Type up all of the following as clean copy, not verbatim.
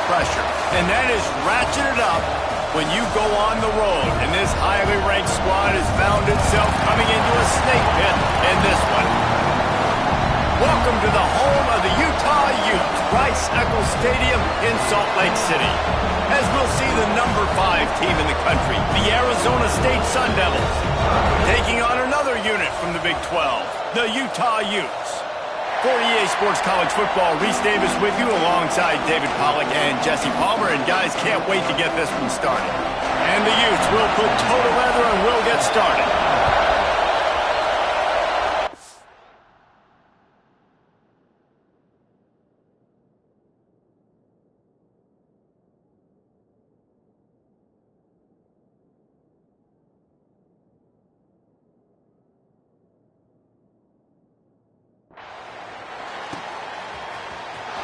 pressure. And that is ratcheted up when you go on the road. And this highly ranked squad has found itself coming into a snake pit in this one. Welcome to the home of the Utah Utes, Rice-Eccles Stadium in Salt Lake City. As we'll see the number 5 team in the country, the Arizona State Sun Devils, taking on another unit from the Big 12, the Utah Utes. For EA Sports College Football, Reese Davis with you alongside David Pollack and Jesse Palmer. And guys, can't wait to get this one started. And the Utes will put total leather and will get started.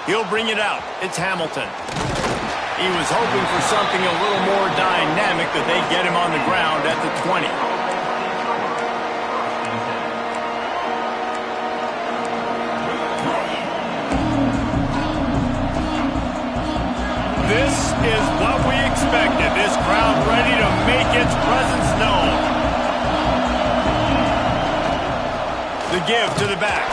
He'll bring it out. It's Hamilton. He was hoping for something a little more dynamic, that they'd get him on the ground at the 20. This is what we expected. This crowd ready to make its presence known. The give to the back.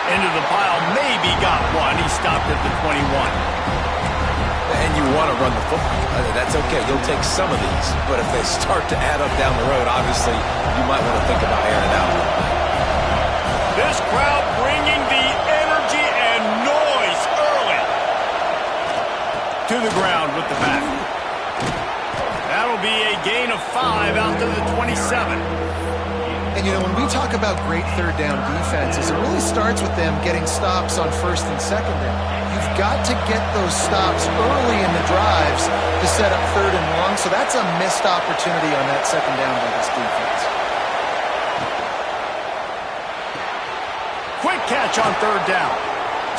Into the pile, maybe got one. He stopped at the 21. And you want to run the football. That's okay. You'll take some of these. But if they start to add up down the road, obviously, you might want to think about airing it out. This crowd bringing the energy and noise early. To the ground with the back. That'll be a gain of 5 out to the 27. And, you know, when we talk about great third down defenses, it really starts with them getting stops on first and second down. You've got to get those stops early in the drives to set up third and long, so that's a missed opportunity on that second down by this defense. Quick catch on third down.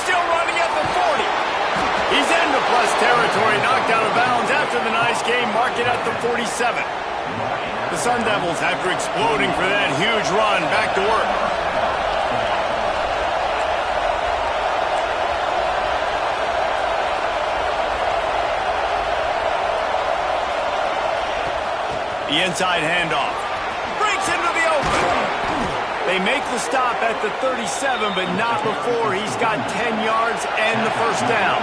Still running at the 40. He's into plus territory, knocked out of bounds after the nice game, mark it at the 47. The Sun Devils, after exploding for that huge run, back to work. The inside handoff. Breaks into the open. They make the stop at the 37, but not before he's got 10 yards and the first down.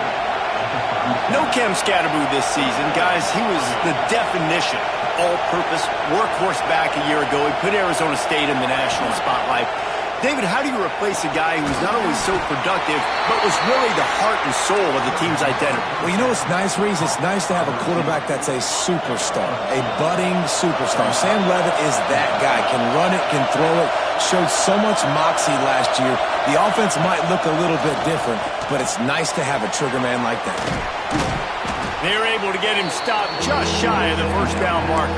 No Cam Scatterboo this season, guys. He was the definition all-purpose workhorse back a year ago. He put Arizona State in the national spotlight. David, how do you replace a guy who's not only so productive, but was really the heart and soul of the team's identity? Well, you know what's nice, Reese? It's nice to have a quarterback that's a superstar, a budding superstar. Sam Levitt is that guy. Can run it, can throw it, showed so much moxie last year. The offense might look a little bit different, but it's nice to have a trigger man like that. They're able to get him stopped just shy of the first down marker.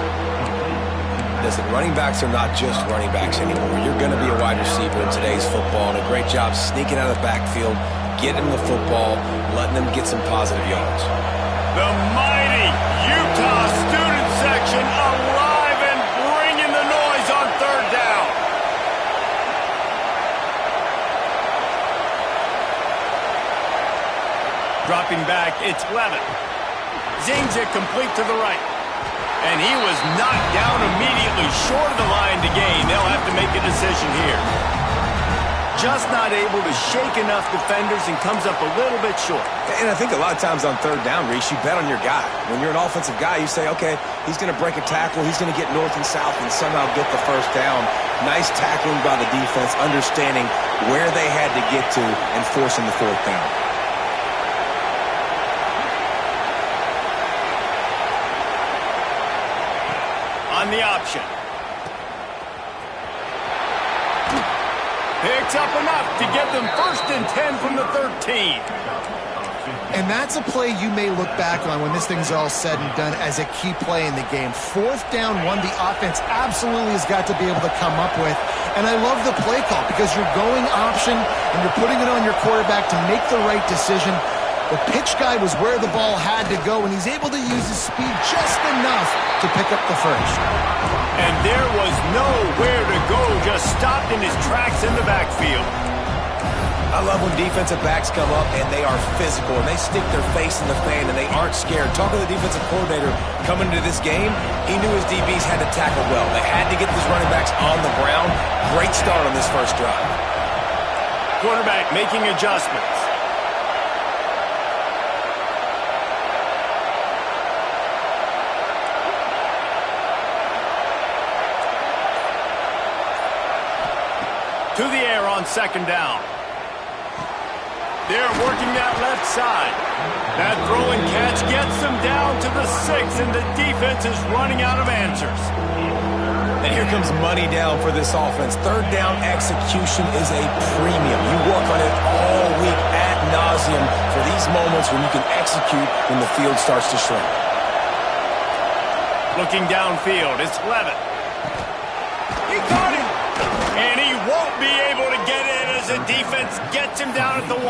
Listen, running backs are not just running backs anymore. You're going to be a wide receiver in today's football, and a great job sneaking out of the backfield, getting them the football, letting them get some positive yards. The mighty Utah student section alive and bringing the noise on third down. Dropping back, it's Levitt. Zings it complete to the right. And he was knocked down immediately short of the line to gain. They'll have to make a decision here. Just not able to shake enough defenders and comes up a little bit short. And I think a lot of times on third down, Reese, you bet on your guy. When you're an offensive guy, you say, okay, he's going to break a tackle, he's going to get north and south and somehow get the first down. Nice tackling by the defense, understanding where they had to get to and forcing the fourth down. On the option. Picks up enough to get them first and 10 from the 13. And that's a play you may look back on when this thing's all said and done as a key play in the game. Fourth down, one the offense absolutely has got to be able to come up with. And I love the play call because you're going option and you're putting it on your quarterback to make the right decision. The pitch guy was where the ball had to go, and he's able to use his speed just enough to pick up the first. And there was nowhere to go, just stopped in his tracks in the backfield. I love when defensive backs come up and they are physical and they stick their face in the fan and they aren't scared. Talk to the defensive coordinator coming into this game. He knew his DBs had to tackle well. They had to get these running backs on the ground. Great start on this first drive. Quarterback making adjustments. To the air on second down. They're working that left side. That throw and catch gets them down to the 6, and the defense is running out of answers. And here comes money down for this offense. Third down execution is a premium. You work on it all week ad nauseum for these moments when you can execute when the field starts to shrink. Looking downfield, it's Levitt. He caught him! And he won't be able to get in as the defense gets him down at the 1.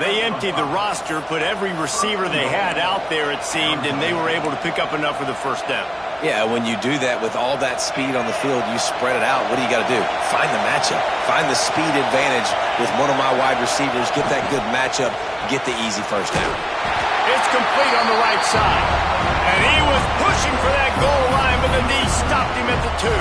They emptied the roster, put every receiver they had out there, it seemed, and they were able to pick up enough for the first down. Yeah, when you do that with all that speed on the field, you spread it out. What do you got to do? Find the matchup. Find the speed advantage with one of my wide receivers. Get that good matchup. Get the easy first down. It's complete on the right side. And he was pushing for that goal line, but the knee stopped him at the 2.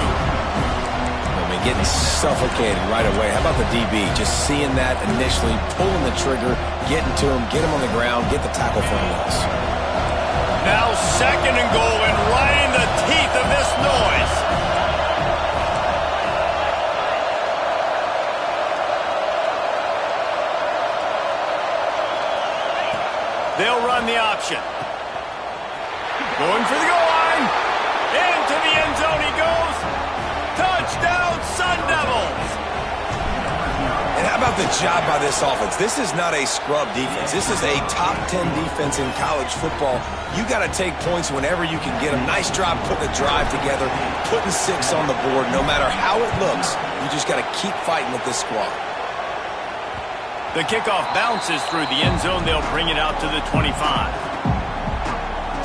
Getting suffocated right away. How about the DB? Just seeing that initially, pulling the trigger, getting to him, get him on the ground, get the tackle for him else. Now second and goal, and right in the teeth of this noise. They'll run the option. Going for the goal line. Into the end zone he goes. Touchdown, Sun Devils! And how about the job by this offense? This is not a scrub defense. This is a top 10 defense in college football. You got to take points whenever you can get them. Nice job putting a drive together, putting 6 on the board. No matter how it looks, you just got to keep fighting with this squad. The kickoff bounces through the end zone. They'll bring it out to the 25.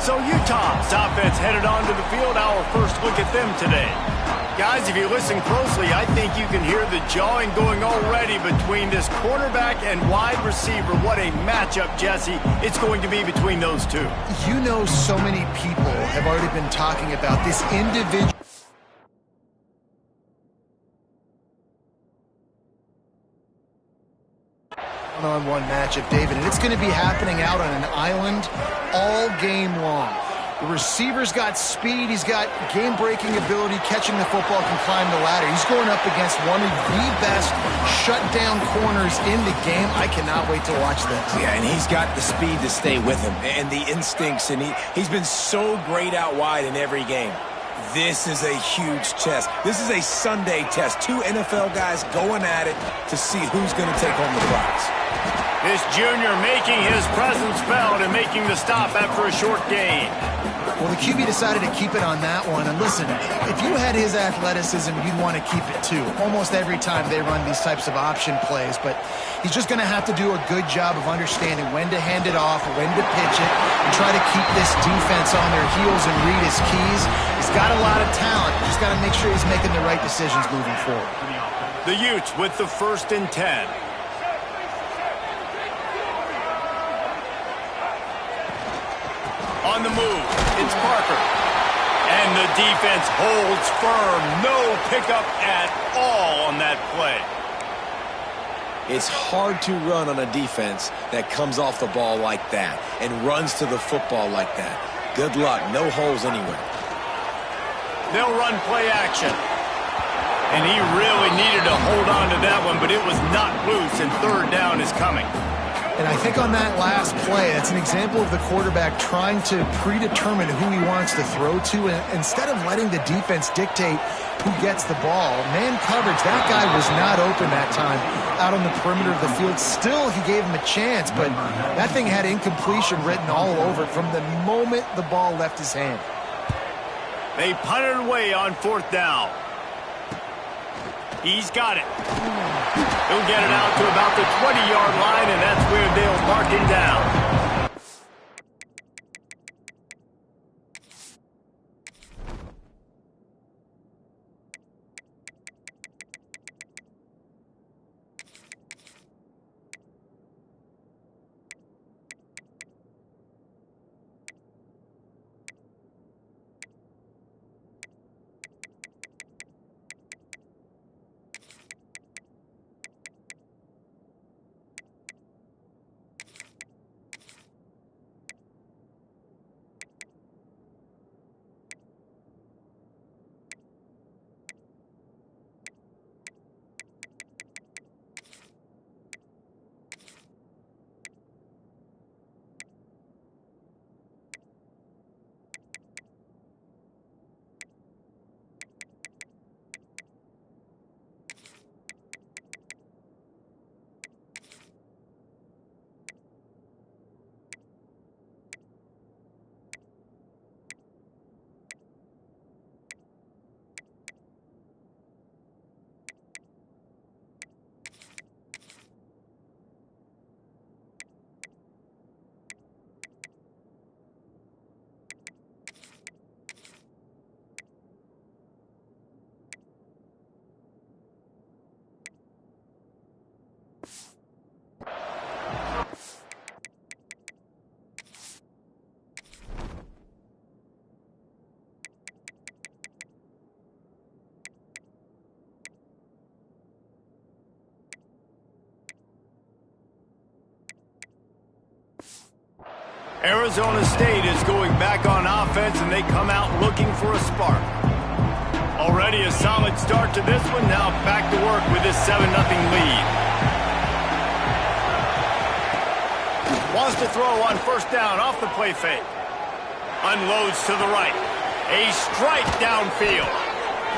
So Utah's offense headed onto the field. Our first look at them today. Guys, if you listen closely, I think you can hear the jawing going already between this quarterback and wide receiver. What a matchup, Jesse, it's going to be between those two. You know, so many people have already been talking about this individual one-on-one matchup, David, and it's going to be happening out on an island all game long. The receiver's got speed. He's got game-breaking ability, catching the football, can climb the ladder. He's going up against one of the best shutdown corners in the game. I cannot wait to watch this. Yeah, and he's got the speed to stay with him and the instincts, and he's been so great out wide in every game. This is a huge test. This is a Sunday test. 2 NFL guys going at it to see who's going to take home the prize. This junior making his presence felt and making the stop after a short gain. Well, the QB decided to keep it on that one. And listen, if you had his athleticism, you'd want to keep it too. Almost every time they run these types of option plays. But he's just going to have to do a good job of understanding when to hand it off, when to pitch it, and try to keep this defense on their heels and read his keys. He's got a lot of talent. Just got to make sure he's making the right decisions moving forward. The Utes with the 1st and 10. On the move, it's Parker. And the defense holds firm. No pickup at all on that play. It's hard to run on a defense that comes off the ball like that and runs to the football like that. Good luck. No holes anywhere. They'll run play action. And he really needed to hold on to that one, but it was not loose, and 3rd down is coming. And I think on that last play, that's an example of the quarterback trying to predetermine who he wants to throw to, and instead of letting the defense dictate who gets the ball. Man coverage, that guy was not open that time out on the perimeter of the field. Still, he gave him a chance, but that thing had incompletion written all over it from the moment the ball left his hand. They punted away on 4th down. He's got it. He'll get it out to about the 20-yard line, and that's where they'll mark him down. Arizona State is going back on offense, and they come out looking for a spark. Already a solid start to this one. Now back to work with this 7-0 lead. Wants to throw on first down off the play fake. Unloads to the right. A strike downfield.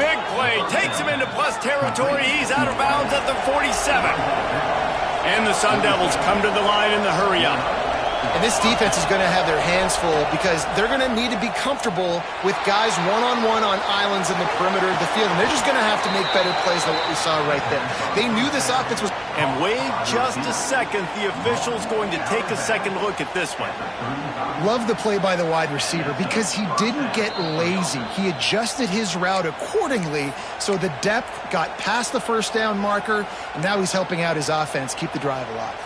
Big play. Takes him into plus territory. He's out of bounds at the 47. And the Sun Devils come to the line in the hurry-up. And this defense is going to have their hands full because they're going to need to be comfortable with guys one-on-one on islands in the perimeter of the field. And they're just going to have to make better plays than what we saw right there. They knew this offense was... And wait just a second. The official's going to take a second look at this one. Love the play by the wide receiver because he didn't get lazy. He adjusted his route accordingly so the depth got past the first down marker, and now he's helping out his offense keep the drive alive.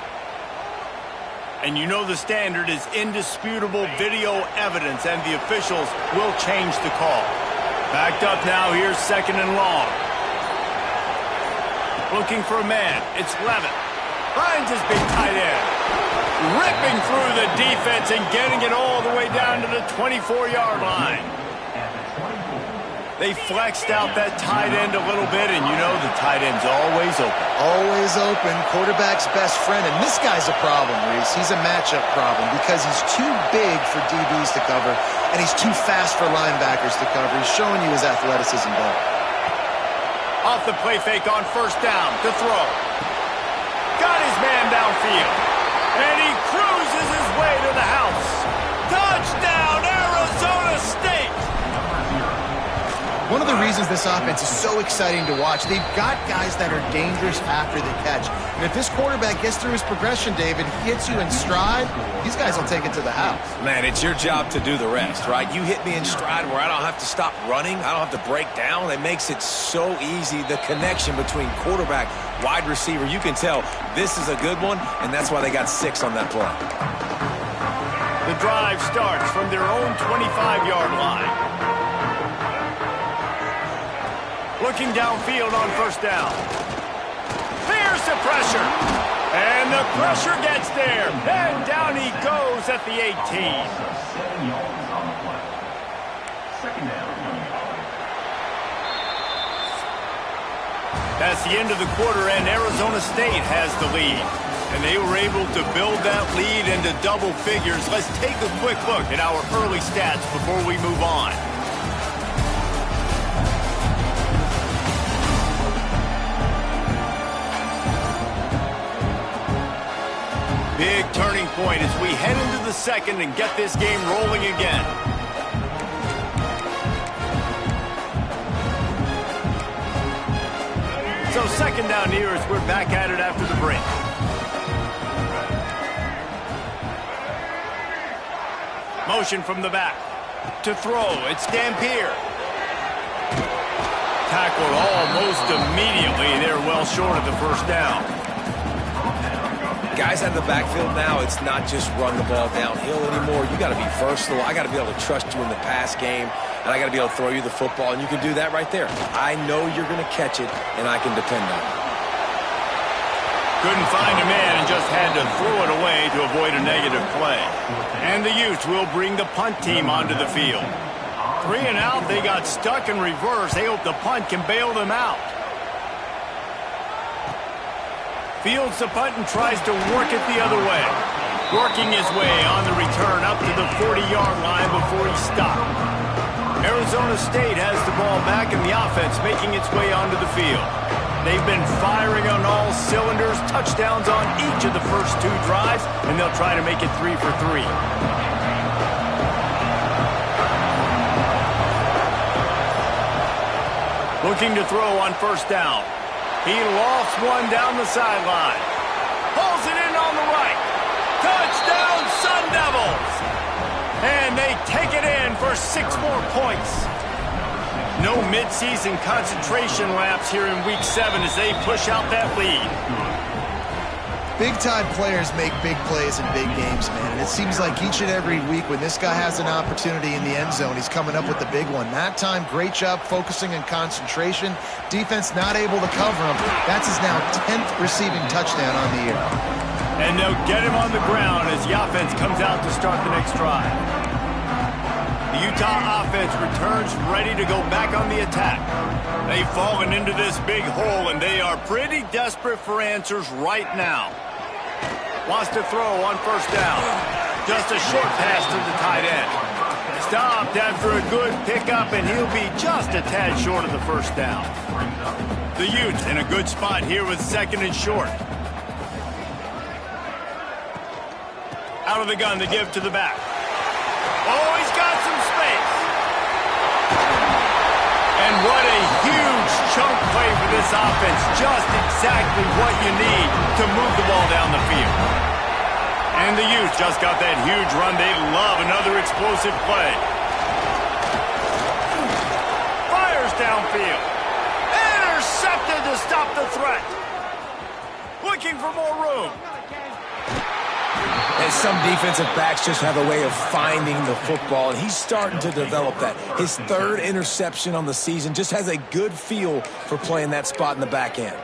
And you know the standard is indisputable video evidence, and the officials will change the call. Backed up now, here's second and long. Looking for a man, it's Levitt. Finds his big tight end. Ripping through the defense and getting it all the way down to the 24-yard line. They flexed out that tight end a little bit, and you know the tight end's always open. Always open, quarterback's best friend. And this guy's a problem, Reese. He's a matchup problem because he's too big for DBs to cover, and he's too fast for linebackers to cover. He's showing you his athleticism there. Off the play fake on first down to throw. Got his man downfield. And he cruises his way to the house. Touchdown, Arizona State! One of the reasons this offense is so exciting to watch, they've got guys that are dangerous after the catch. And if this quarterback gets through his progression, David, he hits you in stride, these guys will take it to the house. Man, it's your job to do the rest, right? You hit me in stride where I don't have to stop running. I don't have to break down. It makes it so easy. The connection between quarterback, wide receiver, you can tell this is a good one, and that's why they got 6 on that play. The drive starts from their own 25-yard line. Looking downfield on first down. There's the pressure. And the pressure gets there. And down he goes at the 18. That's the end of the quarter, and Arizona State has the lead. And they were able to build that lead into double figures. Let's take a quick look at our early stats before we move on. Big turning point as we head into the second and get this game rolling again. So second down here as we're back at it after the break. Motion from the back. To throw, it's Dampier. Tackled almost immediately. They're well short of the first down. Guys out of the backfield now, it's not just run the ball downhill anymore. You got to be versatile. I got to be able to trust you in the pass game, and I got to be able to throw you the football, and you can do that right there. I know you're going to catch it, and I can depend on it. Couldn't find a man and just had to throw it away to avoid a negative play. And the Utes will bring the punt team onto the field. 3 and out, they got stuck in reverse. They hope the punt can bail them out. Fields the punt and tries to work it the other way. Working his way on the return up to the 40-yard line before he stopped. Arizona State has the ball back and the offense making its way onto the field. They've been firing on all cylinders, touchdowns on each of the first 2 drives, and they'll try to make it 3 for 3. Looking to throw on first down. He lofts one down the sideline. Pulls it in on the right. Touchdown, Sun Devils! And they take it in for 6 more points. No midseason concentration laps here in Week 7 as they push out that lead. Big-time players make big plays in big games, man. And it seems like each and every week when this guy has an opportunity in the end zone, he's coming up with the big one. That time, great job focusing on concentration. Defense not able to cover him. That's his now 10th receiving touchdown on the year. And they'll get him on the ground as the offense comes out to start the next drive. The Utah offense returns ready to go back on the attack. They've fallen into this big hole, and they are pretty desperate for answers right now. Wants to throw on first down. Just a short pass to the tight end. Stopped after a good pickup, and he'll be just a tad short of the first down. The Utes in a good spot here with second and short. Out of the gun to give to the back. Oh, he's got some space. And what a huge chunk play for this offense. Just exactly what you need to move the ball down the field. And the Utes just got that huge run. They love another explosive play. Fires downfield. Intercepted to stop the threat. Looking for more room. And some defensive backs just have a way of finding the football, and he's starting to develop that. His third interception on the season, just has a good feel for playing that spot in the back end.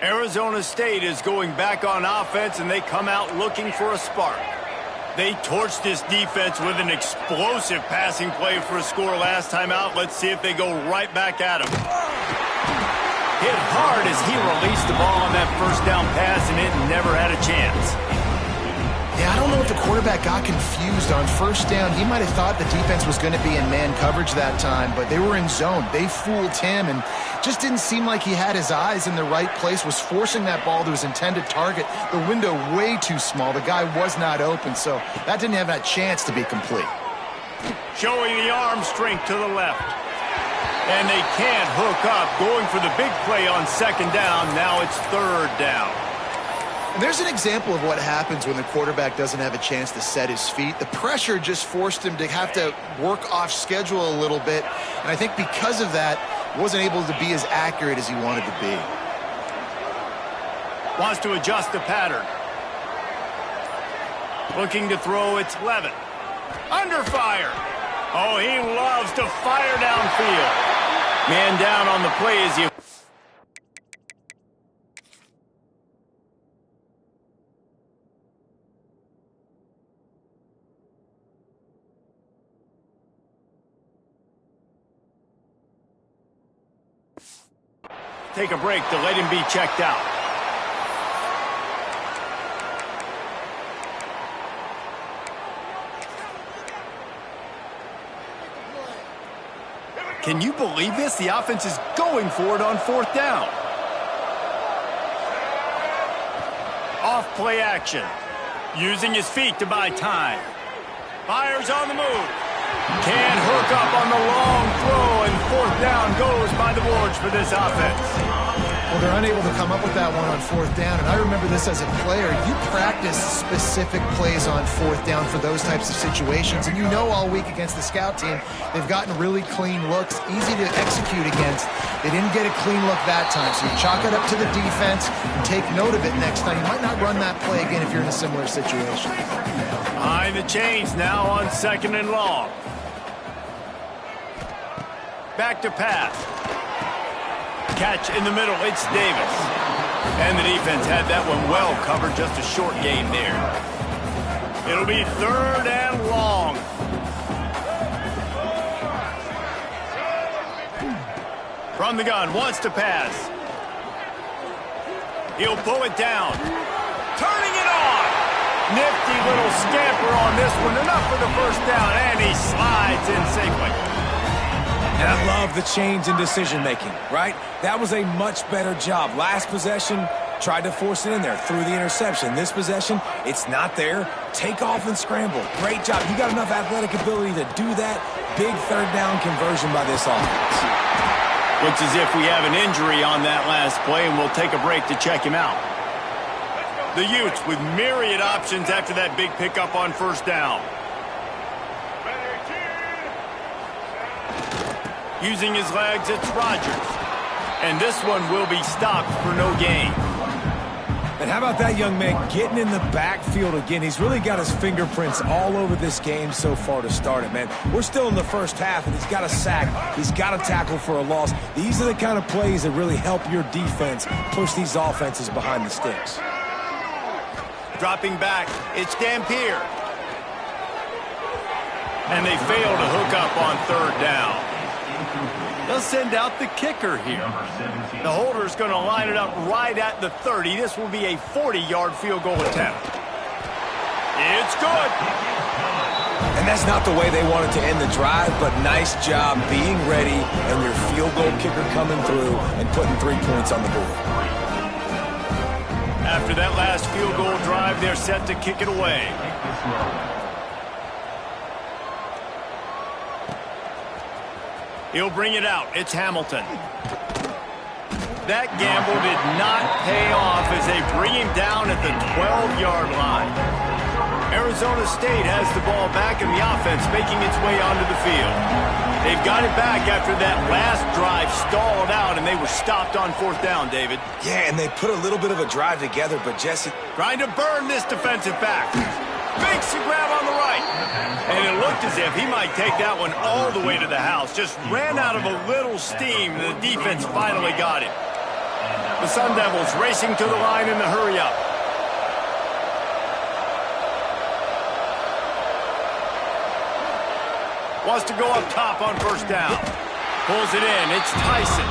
Arizona State is going back on offense, and they come out looking for a spark. They torched this defense with an explosive passing play for a score last time out. Let's see if they go right back at him. Hit hard as he released the ball on that first down pass, and it never had a chance. Yeah, I don't know if the quarterback got confused on first down. He might have thought the defense was going to be in man coverage that time, but they were in zone. They fooled him, and just didn't seem like he had his eyes in the right place, was forcing that ball to his intended target. The window way too small. The guy was not open, so that didn't have that chance to be complete. Showing the arm strength to the left. And they can't hook up, going for the big play on second down. Now it's third down. And there's an example of what happens when the quarterback doesn't have a chance to set his feet. The pressure just forced him to have to work off schedule a little bit. And I think because of that, wasn't able to be as accurate as he wanted to be. Wants to adjust the pattern. Looking to throw, it's Levitt. Under fire. Oh, he loves to fire downfield. Man down on the play as you... Take a break to let him be checked out. Can you believe this? The offense is going for it on fourth down. Off play action. Using his feet to buy time. Fires on the move. Can't hook up on the long throw, and fourth down goes by the boards for this offense. Well, they're unable to come up with that one on fourth down, and I remember this as a player. You practice specific plays on fourth down for those types of situations, and you know all week against the scout team, they've gotten really clean looks, easy to execute against. They didn't get a clean look that time, so you chalk it up to the defense and take note of it next time. You might not run that play again if you're in a similar situation. Behind the chains now on second and long. Back to pass. Catch in the middle, it's Davis. And the defense had that one well covered, just a short gain there. It'll be third and long. From the gun, wants to pass. He'll pull it down. Turning it on. Nifty little scamper on this one, enough for the first down, and he slides in safely. And I love the change in decision-making, right? That was a much better job. Last possession, tried to force it in there, threw the interception. This possession, it's not there. Take off and scramble. Great job. You got enough athletic ability to do that. Big third down conversion by this offense. Looks as if we have an injury on that last play, and we'll take a break to check him out. The Utes with myriad options after that big pickup on first down. Using his legs, it's Rodgers. And this one will be stopped for no gain. And how about that young man getting in the backfield again? He's really got his fingerprints all over this game so far to start it, man. We're still in the first half, and he's got a sack. He's got a tackle for a loss. These are the kind of plays that really help your defense push these offenses behind the sticks. Dropping back, it's Dampier. And they fail to hook up on third down. They'll send out the kicker here. The holder's going to line it up right at the 30. This will be a 40-yard field goal attempt. It's good. And that's not the way they wanted to end the drive, but nice job being ready and your field goal kicker coming through and putting 3 points on the board. After that last field goal drive, they're set to kick it away. He'll bring it out. It's Hamilton. That gamble did not pay off as they bring him down at the 12-yard line. Arizona State has the ball back in the offense making its way onto the field. They've got it back after that last drive stalled out and they were stopped on fourth down, David. Yeah, and they put a little bit of a drive together, but Jesse... Trying to burn this defensive back. Makes the grab on the right. And it looked as if he might take that one all the way to the house. Just ran out of a little steam. The defense finally got him. The Sun Devils racing to the line in the hurry-up. Wants to go up top on first down. Pulls it in. It's Tyson.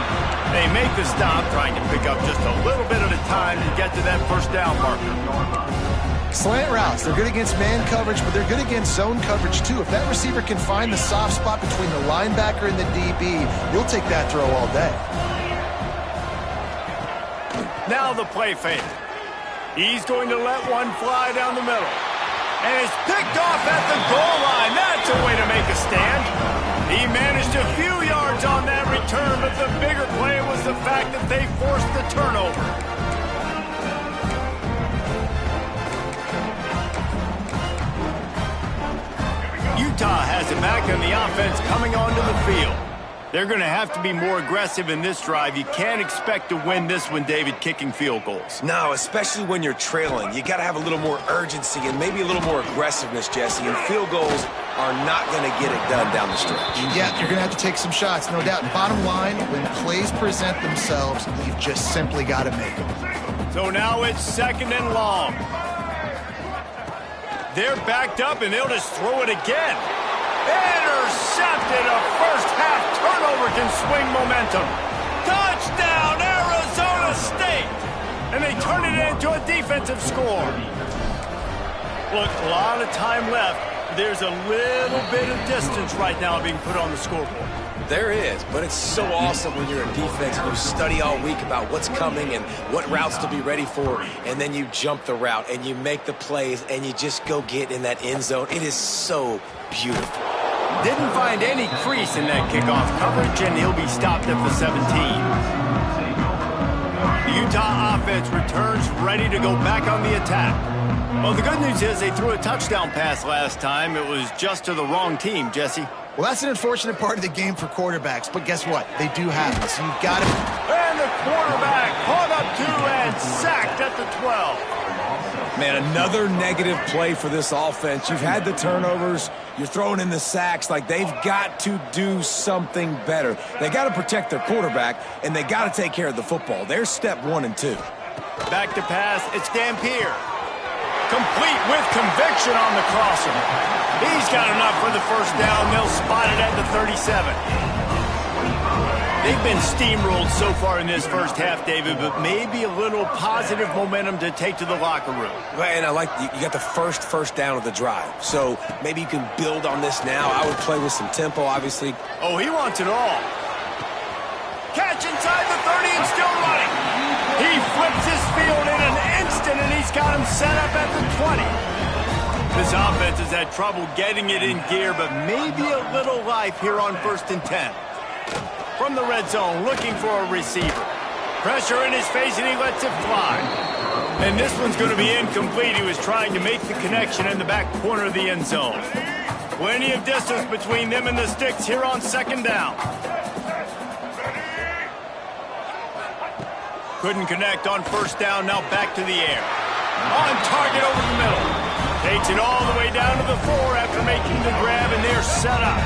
They make the stop, trying to pick up just a little bit at a time to get to that first down marker. Slant routes, they're good against man coverage, but they're good against zone coverage too. If that receiver can find the soft spot between the linebacker and the DB, you'll take that throw all day. Now the play fake. He's going to let one fly down the middle. And it's picked off at the goal line. That's a way to make a stand. He managed a few yards on that return, but the bigger play was the fact that they forced the turnover. Utah has it back on the offense coming onto the field. They're going to have to be more aggressive in this drive. You can't expect to win this one, David, kicking field goals. No, especially when you're trailing. You got to have a little more urgency and maybe a little more aggressiveness, Jesse. And field goals are not going to get it done down the stretch. Yeah, you're going to have to take some shots, no doubt. Bottom line, when plays present themselves, you've just simply got to make them. So now it's second and long. They're backed up, and they'll just throw it again. Intercepted. A first-half turnover can swing momentum. Touchdown, Arizona State. And they turn it into a defensive score. Look, a lot of time left. There's a little bit of distance right now being put on the scoreboard. There is, but it's so awesome when you're a defense and you study all week about what's coming and what routes to be ready for, and then you jump the route and you make the plays and you just go get in that end zone. It is so beautiful. Didn't find any crease in that kickoff coverage, and he'll be stopped at the 17. The Utah offense returns ready to go back on the attack. Well, the good news is they threw a touchdown pass last time. It was just to the wrong team, Jesse. Well, that's an unfortunate part of the game for quarterbacks, but guess what? They do happen, so you've got to... And the quarterback caught up to and sacked at the 12. Man, another negative play for this offense. You've had the turnovers. You're throwing in the sacks. Like, they've got to do something better. They got to protect their quarterback, and they got to take care of the football. There's step 1 and 2. Back to pass. It's Dampier. Complete with conviction on the crosser. He's got enough for the first down. They'll spot it at the 37. They've been steamrolled so far in this first half, David, but maybe a little positive momentum to take to the locker room. And I like you got the first down of the drive. So maybe you can build on this now. I would play with some tempo, obviously. Oh, he wants it all. Catch inside the 30 and still running. He flips his field in an instant, and he's got him set up at the 20. This offense has had trouble getting it in gear, but maybe a little life here on 1st and 10. From the red zone, looking for a receiver. Pressure in his face, and he lets it fly. And this one's going to be incomplete. He was trying to make the connection in the back corner of the end zone. Plenty of distance between them and the sticks here on 2nd down. Couldn't connect on first down, now back to the air. On target over the middle. Takes it all the way down to the 4 after making the grab, and they're set up.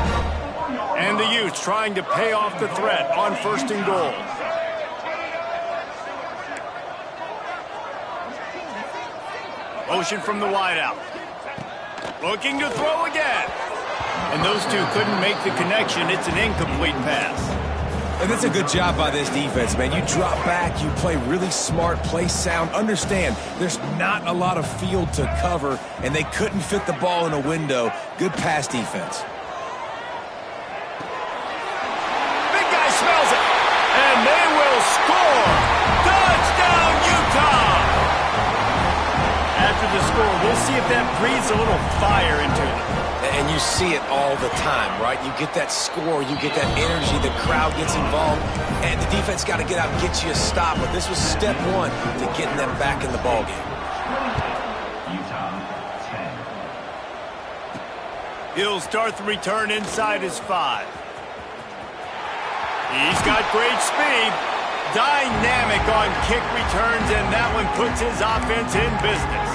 And the Utes trying to pay off the threat on first and goal. Motion from the wideout. Looking to throw again. And those two couldn't make the connection. It's an incomplete pass. And it's a good job by this defense, man. You drop back, you play really smart, play sound. Understand, there's not a lot of field to cover, and they couldn't fit the ball in a window. Good pass defense. Big guy smells it. And they will score. Touchdown, Utah! After the score, we'll see if that breathes a little fire into them. And you see it all the time, right? You get that score, you get that energy, the crowd gets involved, and the defense got to get out and get you a stop. But this was step one to getting them back in the ballgame. He'll start the return inside his 5. He's got great speed. Dynamic on kick returns, and that one puts his offense in business.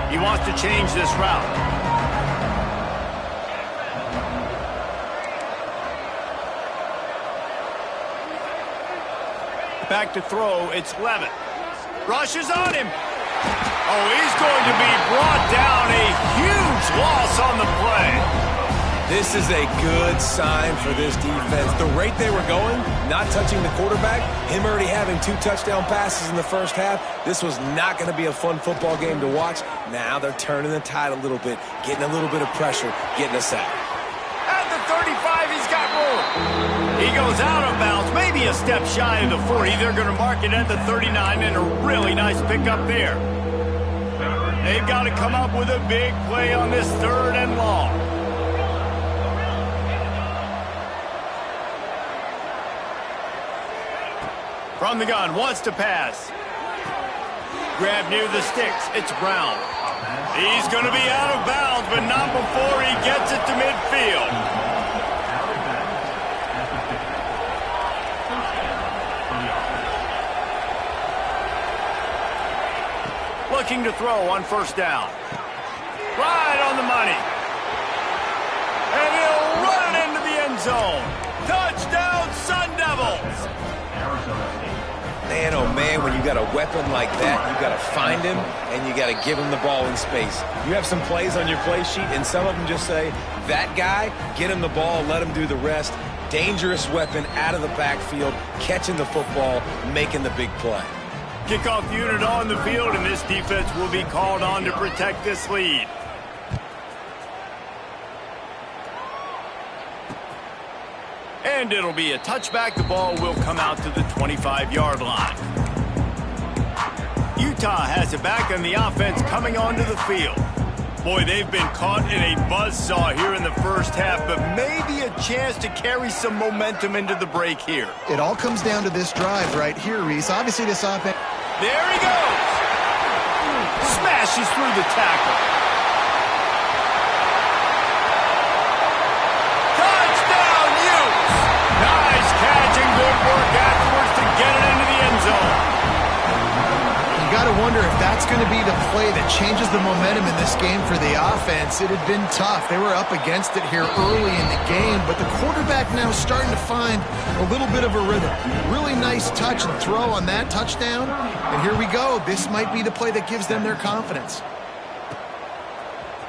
He wants to change this route. Back to throw, it's Levitt. Rushes on him. Oh, he's going to be brought down. A huge loss on the play. This is a good sign for this defense. The rate they were going, not touching the quarterback, him already having 2 touchdown passes in the first half, this was not going to be a fun football game to watch. Now they're turning the tide a little bit, getting a little bit of pressure, getting a sack. At the 35, he's got room. He goes out of bounds, maybe a step shy of the 40. They're going to mark it at the 39, and a really nice pickup there. They've got to come up with a big play on this 3rd and long. From the gun, wants to pass. Grab near the sticks, it's Brown. He's going to be out of bounds, but not before he gets it to midfield. Looking to throw on first down. Right on the money. And he'll run it into the end zone. Touchdown, Sun Devils! Man, oh man, when you got a weapon like that, you got to find him and you got to give him the ball in space. You have some plays on your play sheet, and some of them just say, that guy, get him the ball, let him do the rest. Dangerous weapon out of the backfield, catching the football, making the big play. Kickoff unit on the field, and this defense will be called on to protect this lead. And it'll be a touchback. The ball will come out to the 25-yard line. Utah has it back, and the offense coming onto the field. Boy, they've been caught in a buzzsaw here in the first half, but maybe a chance to carry some momentum into the break here. It all comes down to this drive right here, Reese. Obviously, this offense... There he goes! Smashes through the tackle. Touchdown, Utes! Nice catch and good work afterwards to get it into the end zone. You got to wonder if that's going to be the play that changes the momentum in this game for the offense. It had been tough. They were up against it here early in the game, but the quarterback now starting to find a little bit of a rhythm. Really nice touch and throw on that touchdown. And here we go. This might be the play that gives them their confidence.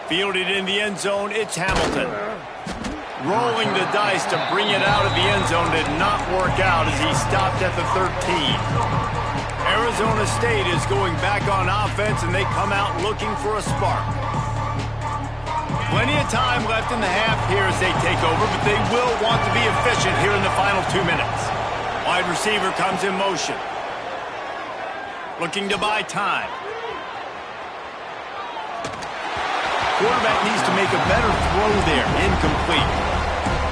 Fielded in the end zone, it's Hamilton. Rolling the dice to bring it out of the end zone did not work out as he stopped at the 13. Arizona State is going back on offense, and they come out looking for a spark. Plenty of time left in the half here as they take over, but they will want to be efficient here in the final 2 minutes. Wide receiver comes in motion. Looking to buy time. Quarterback needs to make a better throw there. Incomplete.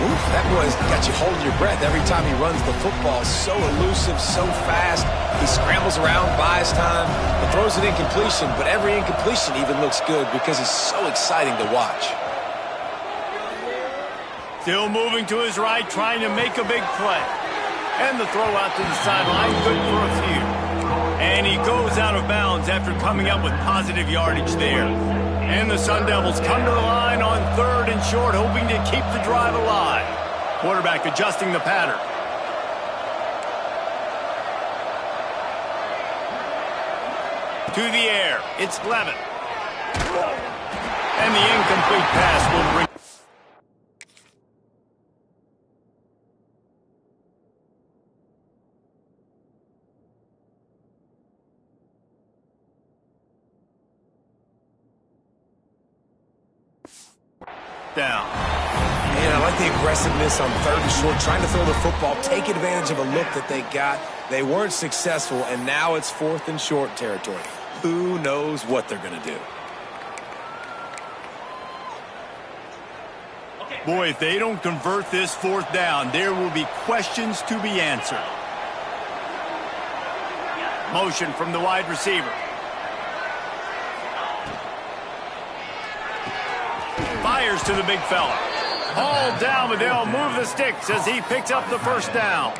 Oof, that boy's got you holding your breath every time he runs the football. So elusive, so fast. He scrambles around, buys time, and throws it incompletion. But every incompletion even looks good because it's so exciting to watch. Still moving to his right, trying to make a big play. And the throw out to the sideline, good for a few. And he goes out of bounds after coming up with positive yardage there. And the Sun Devils come to the line on 3rd and short, hoping to keep the drive alive. Quarterback adjusting the pattern. To the air, it's Levin. And the incomplete pass will bring... down. Man, I like the aggressiveness on 3rd and short, trying to throw the football, take advantage of a look that they got. They weren't successful, and now it's 4th and short territory. Who knows what they're going to do? Boy, if they don't convert this 4th down, there will be questions to be answered. Motion from the wide receiver. Fires to the big fella. Hauled down, but they'll move the sticks as he picks up the 1st down.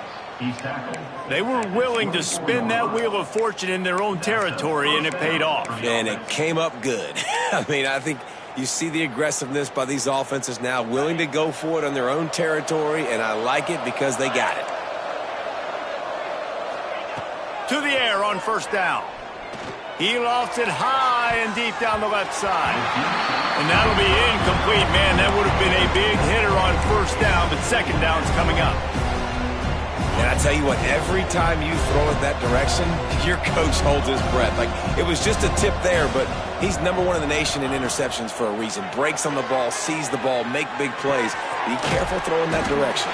They were willing to spin that wheel of fortune in their own territory, and it paid off. And it came up good. I mean, I think you see the aggressiveness by these offenses now, willing to go for it on their own territory, and I like it because they got it. To the air on 1st down. He lofts it high and deep down the left side. And that'll be incomplete, man. That would have been a big hitter on 1st down, but 2nd down's coming up. And I tell you what, every time you throw it that direction, your coach holds his breath. Like, it was just a tip there, but he's #1 in the nation in interceptions for a reason. Breaks on the ball, sees the ball, make big plays. Be careful throwing that direction.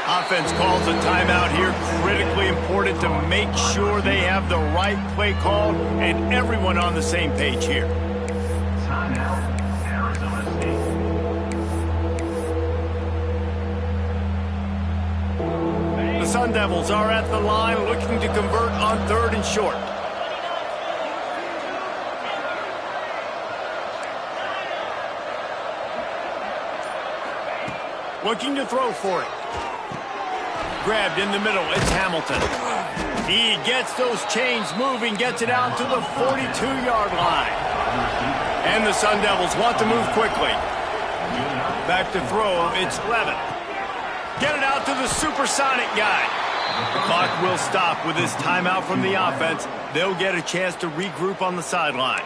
Offense calls a timeout here. Critically important to make sure they have the right play call and everyone on the same page here. Timeout, Arizona State. The Sun Devils are at the line looking to convert on 3rd and short. Looking to throw for it. Grabbed in the middle, it's Hamilton. He gets those chains moving, gets it out to the 42-yard line. And the Sun Devils want to move quickly. Back to throw, it's Levin. Get it out to the supersonic guy. The clock will stop with this timeout from the offense. They'll get a chance to regroup on the sideline.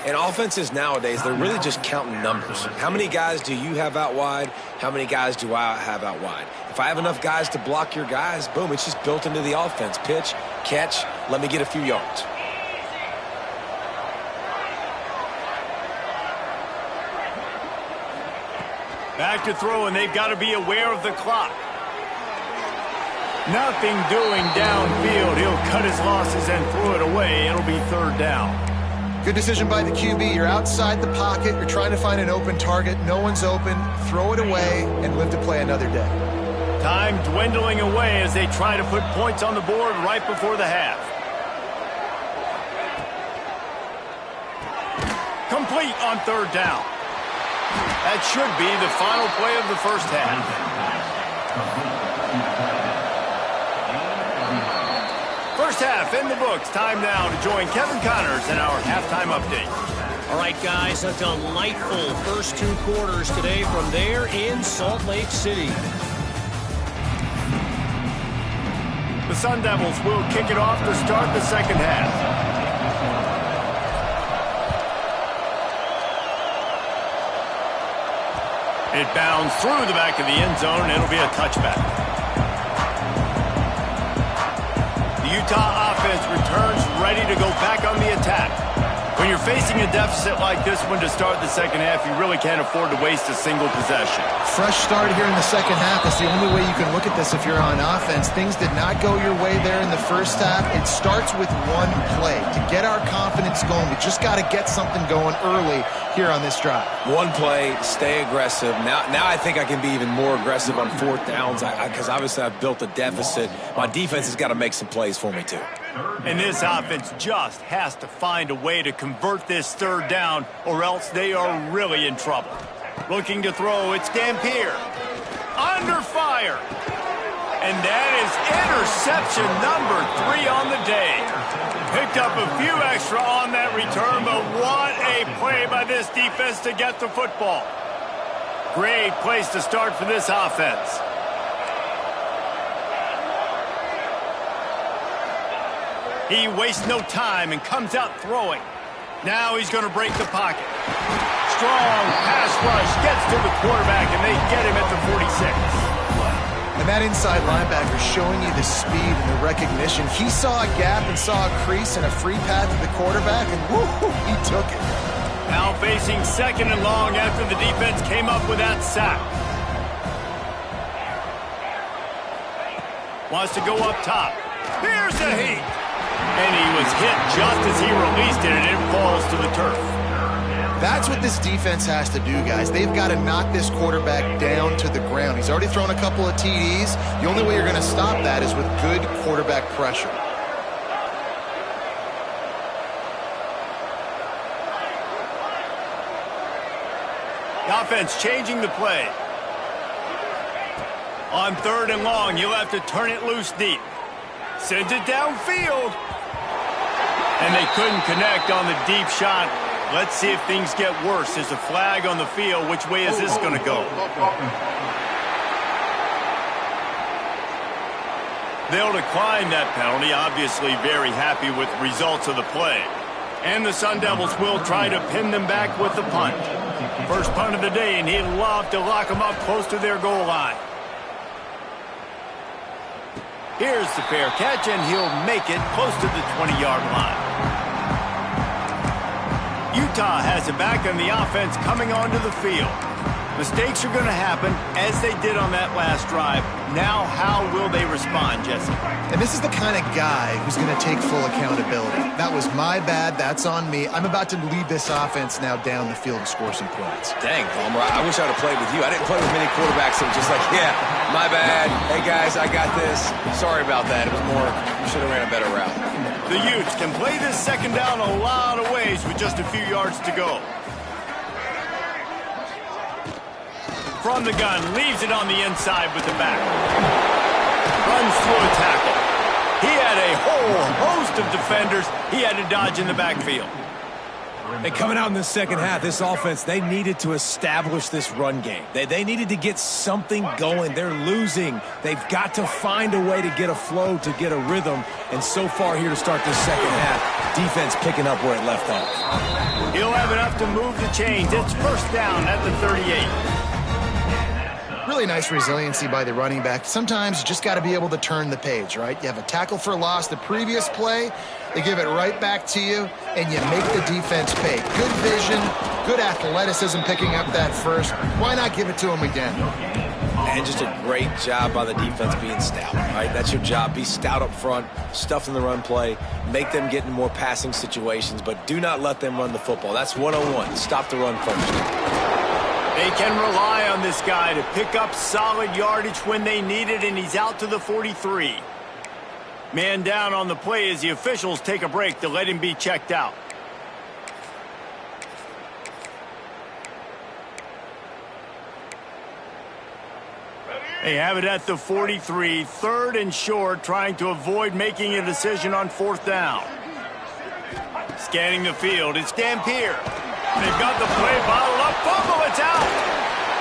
And offenses nowadays, they're really just counting numbers. How many guys do you have out wide? How many guys do I have out wide? If I have enough guys to block your guys, boom, it's just built into the offense. Pitch, catch, let me get a few yards. Back to throw, and they've got to be aware of the clock. Nothing doing downfield. He'll cut his losses and throw it away. It'll be 3rd down. Good decision by the QB. You're outside the pocket. You're trying to find an open target. No one's open. Throw it away and live to play another day. Time dwindling away as they try to put points on the board right before the half. Complete on 3rd down. That should be the final play of the 1st half. First half in the books. Time now to join Kevin Connors in our halftime update. All right, guys, a delightful first 2 quarters today from there in Salt Lake City. The Sun Devils will kick it off to start the 2nd half. It bounds through the back of the end zone, and it'll be a touchback. The Utah offense returns ready to go back on the attack. When you're facing a deficit like this one to start the second half, you really can't afford to waste a single possession. Fresh start here in the second half. That's the only way you can look at this if you're on offense. Things did not go your way there in the first half. It starts with one play. To get our confidence going, we just got to get something going early here on this drive. One play, stay aggressive. Now I think I can be even more aggressive on fourth downs because obviously I've built a deficit. My defense has got to make some plays for me too. And this offense just has to find a way to convert this third down or else they are really in trouble. Looking to throw, it's Dampier. Under fire. And that is interception number 3 on the day. Picked up a few extra on that return, but what a play by this defense to get the football. Great place to start for this offense. He wastes no time and comes out throwing. Now he's going to break the pocket. Strong pass rush gets to the quarterback, and they get him at the 46. And that inside linebacker showing you the speed and the recognition. He saw a gap and saw a crease and a free path to the quarterback, and woo, he took it. Now facing second and long after the defense came up with that sack. Wants to go up top. Here's the heat. And he was hit just as he released it, and it falls to the turf. That's what this defense has to do, guys. They've got to knock this quarterback down to the ground. He's already thrown a couple of TDs. The only way you're going to stop that is with good quarterback pressure. The offense changing the play. On third and long, you'll have to turn it loose deep. Sends it downfield. And they couldn't connect on the deep shot. Let's see if things get worse. There's a flag on the field. Which way is this going to go? They'll decline that penalty. Obviously very happy with the results of the play. And the Sun Devils will try to pin them back with the punt. First punt of the day, and he'd love to lock them up close to their goal line. Here's the fair catch, and he'll make it close to the 20-yard line. Utah has it back on the offense coming onto the field. Mistakes are going to happen, as they did on that last drive. Now, how will they respond, Jesse? And this is the kind of guy who's going to take full accountability. That was my bad. That's on me. I'm about to lead this offense now down the field and score some points. Dang, Palmer, I wish I would have played with you. I didn't play with many quarterbacks that were just like, yeah, my bad. Hey, guys, I got this. Sorry about that. It was more, you should have ran a better route. The Utes can play this second down a lot of ways with just a few yards to go. From the gun, leaves it on the inside with the back. Runs through a tackle. He had a whole host of defenders he had to dodge in the backfield. And coming out in the second half, this offense, they needed to establish this run game. They needed to get something going. They're losing. They've got to find a way to get a flow, to get a rhythm. And so far here to start this second half, defense picking up where it left off. He'll have enough to move the chains. It's first down at the 38. Really nice resiliency by the running back. Sometimes you just got to be able to turn the page, right? You have a tackle for loss the previous play, they give it right back to you, and you make the defense pay. Good vision, good athleticism picking up that first. Why not give it to him again? And just a great job by the defense being stout, right? That's your job. Be stout up front, stuff in the run play, make them get in more passing situations, but do not let them run the football. That's 101. Stop the run first. They can rely on this guy to pick up solid yardage when they need it, and he's out to the 43. Man down on the play as the officials take a break to let him be checked out. They have it at the 43, third and short, trying to avoid making a decision on fourth down. Scanning the field, it's Dampier. They've got the play bottled up. Fumble, it's out.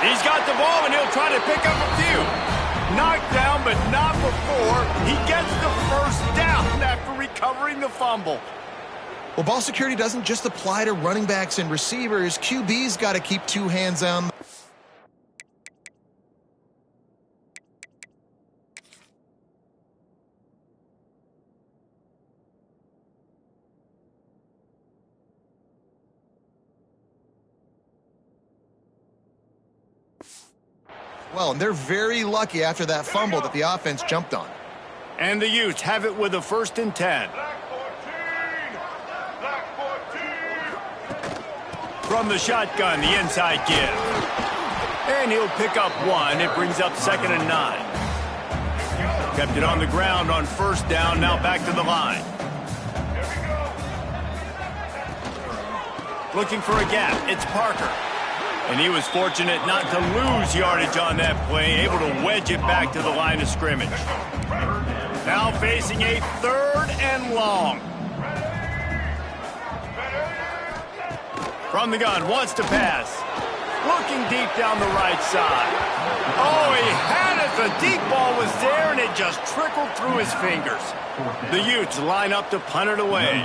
He's got the ball, and he'll try to pick up a few. Knocked down, but not before. He gets the first down after recovering the fumble. Well, ball security doesn't just apply to running backs and receivers. QB's got to keep two hands on. Well, and they're very lucky after that fumble that the offense jumped on. And the Utes have it with a 1st and 10. From the shotgun, the inside give. And he'll pick up 1. It brings up 2nd and 9. Kept it on the ground on 1st down, now back to the line. Looking for a gap, it's Parker. And he was fortunate not to lose yardage on that play, able to wedge it back to the line of scrimmage. Now facing a 3rd and long. From the gun, wants to pass. Looking deep down the right side. Oh, he had it. The deep ball was there, and it just trickled through his fingers. The Utes line up to punt it away.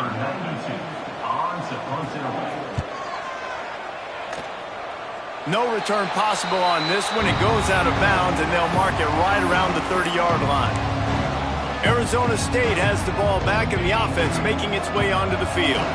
No return possible on this one. It goes out of bounds, and they'll mark it right around the 30-yard line. Arizona State has the ball back, and the offense making its way onto the field.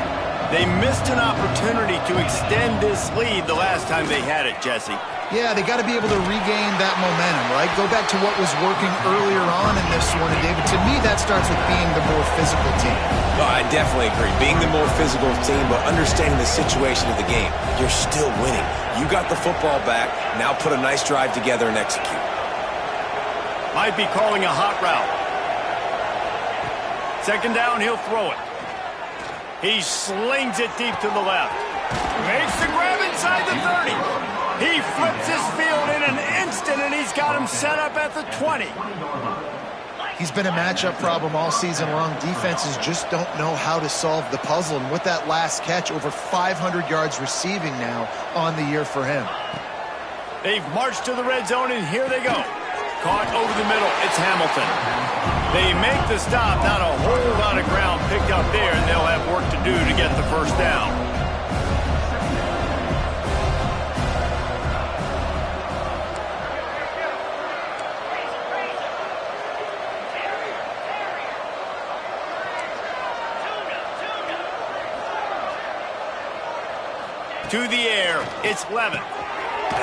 They missed an opportunity to extend this lead the last time they had it, Jesse. Yeah, they got to be able to regain that momentum, right? Go back to what was working earlier on in this one. And, David, to me, that starts with being the more physical team. Oh, I definitely agree. Being the more physical team, but understanding the situation of the game. You're still winning. You got the football back. Now put a nice drive together and execute. Might be calling a hot route. 2nd down, he'll throw it. He slings it deep to the left. Makes the grab inside the 30. He flips his field in an instant, and he's got him set up at the 20. He's been a matchup problem all season long. Defenses just don't know how to solve the puzzle. And with that last catch, over 500 yards receiving now on the year for him. They've marched to the red zone, and here they go. Caught over the middle. It's Hamilton. They make the stop. Not a whole lot of ground picked up there, and they'll have work to do to get the 1st down. To the air, it's Levin.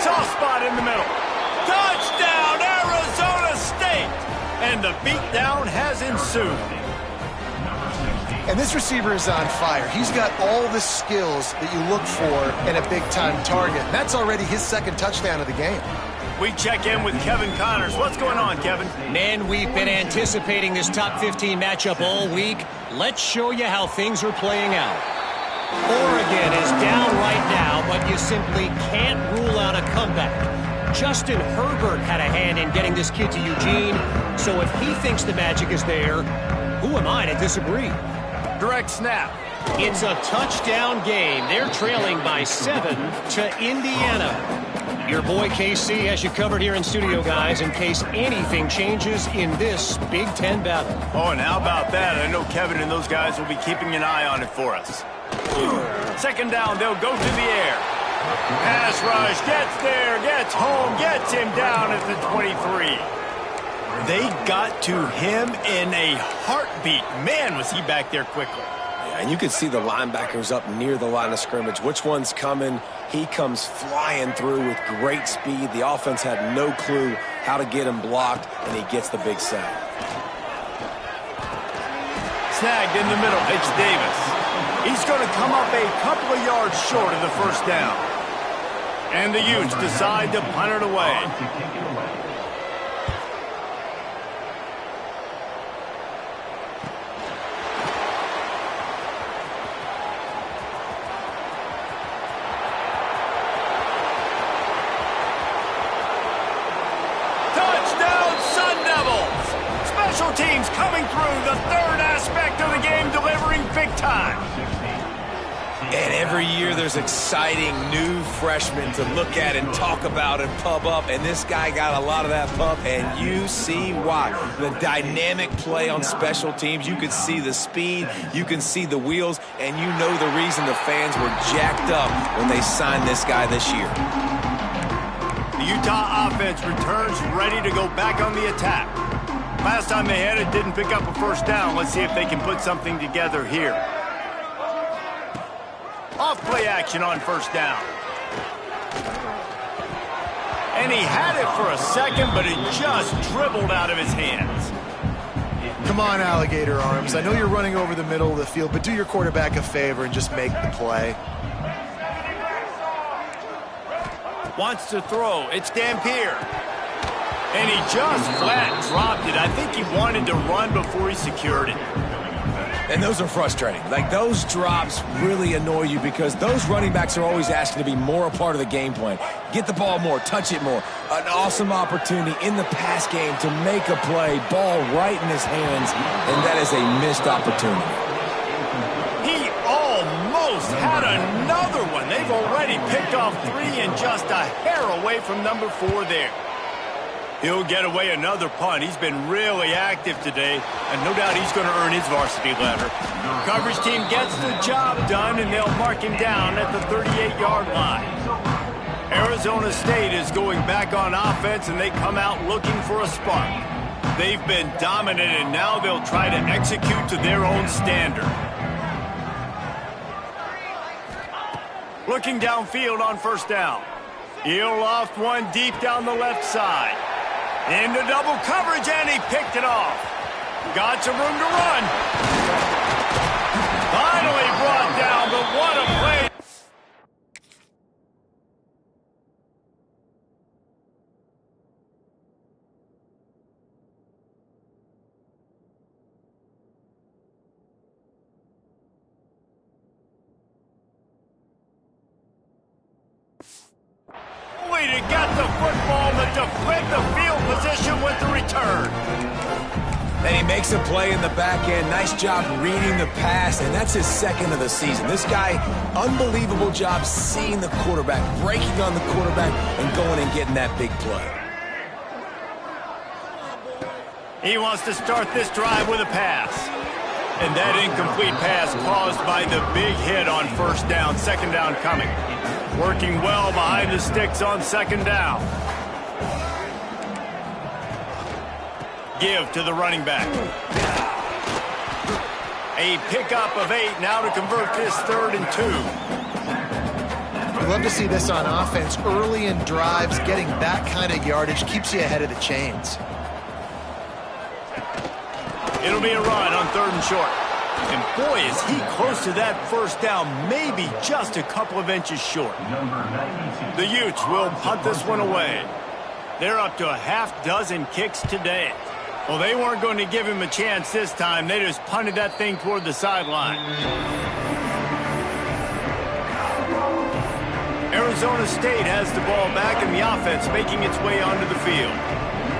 Soft spot in the middle. Touchdown, Arizona State! And the beatdown has ensued. And this receiver is on fire. He's got all the skills that you look for in a big-time target. And that's already his 2nd touchdown of the game. We check in with Kevin Connors. What's going on, Kevin? Man, we've been anticipating this top 15 matchup all week. Let's show you how things are playing out. Oregon is down right now, but you simply can't rule out a comeback. Justin Herbert had a hand in getting this kid to Eugene, so if he thinks the magic is there, who am I to disagree? Direct snap. It's a touchdown game. They're trailing by 7 to Indiana. Your boy KC has you covered here in studio, guys, in case anything changes in this Big Ten battle. Oh, and how about that? I know Kevin and those guys will be keeping an eye on it for us. 2nd down, they'll go to the air. Pass rush, gets there, gets home, gets him down at the 23. They got to him in a heartbeat. Man, was he back there quickly. Yeah, and you could see the linebackers up near the line of scrimmage. Which one's coming? He comes flying through with great speed. The offense had no clue how to get him blocked, and he gets the big sack. Snagged in the middle, it's Davis. He's going to come up a couple of yards short of the 1st down. And the Utes decide to punt it away. Touchdown, Sun Devils! Special teams coming through, the 3rd aspect of the game, delivering big time. And every year there's exciting new freshmen to look at and talk about and pub up. And this guy got a lot of that pub, and you see why. The dynamic play on special teams. You can see the speed. You can see the wheels. And you know the reason the fans were jacked up when they signed this guy this year. The Utah offense returns ready to go back on the attack. Last time they had it, didn't pick up a 1st down. Let's see if they can put something together here. Off play action on 1st down. And he had it for a second, but it just dribbled out of his hands. Come on, alligator arms. I know you're running over the middle of the field, but do your quarterback a favor and just make the play. Wants to throw. It's Dampier. And he just flat dropped it. I think he wanted to run before he secured it. And those are frustrating. Like, those drops really annoy you because those running backs are always asking to be more a part of the game plan. Get the ball more, touch it more. An awesome opportunity in the pass game to make a play, ball right in his hands, and that is a missed opportunity. He almost had another one. They've already picked off 3 and just a hair away from number 4 there. He'll get away another punt. He's been really active today, and no doubt he's going to earn his varsity letter. Coverage team gets the job done, and they'll mark him down at the 38-yard line. Arizona State is going back on offense, and they come out looking for a spark. They've been dominant, and now they'll try to execute to their own standard. Looking downfield on first down. He'll loft one deep down the left side. Into double coverage, and he picked it off. Got some room to run. Finally brought down, but what a play. To get the football to defend the field position with the return. And he makes a play in the back end. Nice job reading the pass, and that's his second of the season. This guy, unbelievable job seeing the quarterback, breaking on the quarterback, and going and getting that big play. He wants to start this drive with a pass. And that incomplete pass caused by the big hit on first down, second down coming. Working well behind the sticks on second down. Give to the running back. A pickup of 8 now to convert this 3rd and 2. We'd love to see this on offense. Early in drives, getting that kind of yardage keeps you ahead of the chains. It'll be a run on 3rd and short. And boy, is he close to that first down, maybe just a couple of inches short. The Utes will punt this one away. They're up to a half dozen kicks today. Well, they weren't going to give him a chance this time. They just punted that thing toward the sideline. Arizona State has the ball back, and the offense making its way onto the field.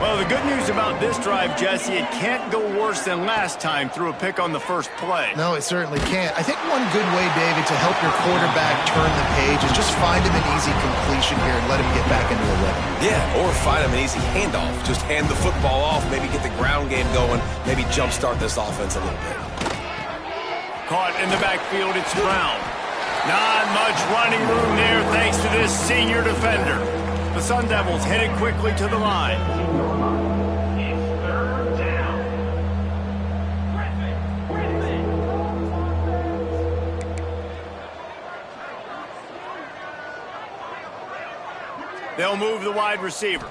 Well, the good news about this drive, Jesse, it can't go worse than last time through a pick on the first play. No, it certainly can't. I think one good way, David, to help your quarterback turn the page is just find him an easy completion here and let him get back into a rhythm. Yeah, or find him an easy handoff. Just hand the football off, maybe get the ground game going, maybe jumpstart this offense a little bit. Caught in the backfield, it's Brown. Not much running room there thanks to this senior defender. The Sun Devils headed quickly to the line. They'll move the wide receiver.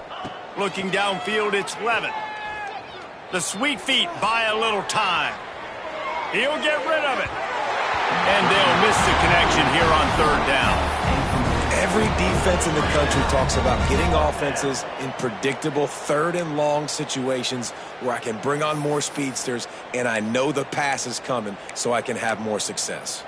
Looking downfield, it's Levin. The sweet feet buy a little time. He'll get rid of it. And they'll miss the connection here on 3rd down. Every defense in the country talks about getting offenses in predictable 3rd and long situations where I can bring on more speedsters and I know the pass is coming so I can have more success.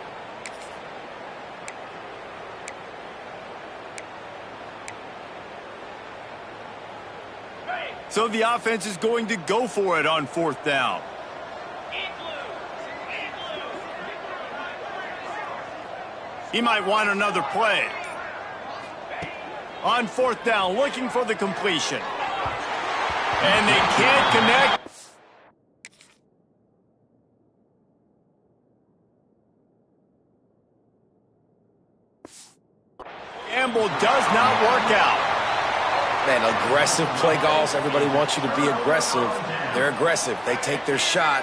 So the offense is going to go for it on 4th down. He might want another play. On 4th down, looking for the completion. And they can't connect. Gamble does not work out. Man, aggressive play calls. Everybody wants you to be aggressive. They're aggressive. They take their shot.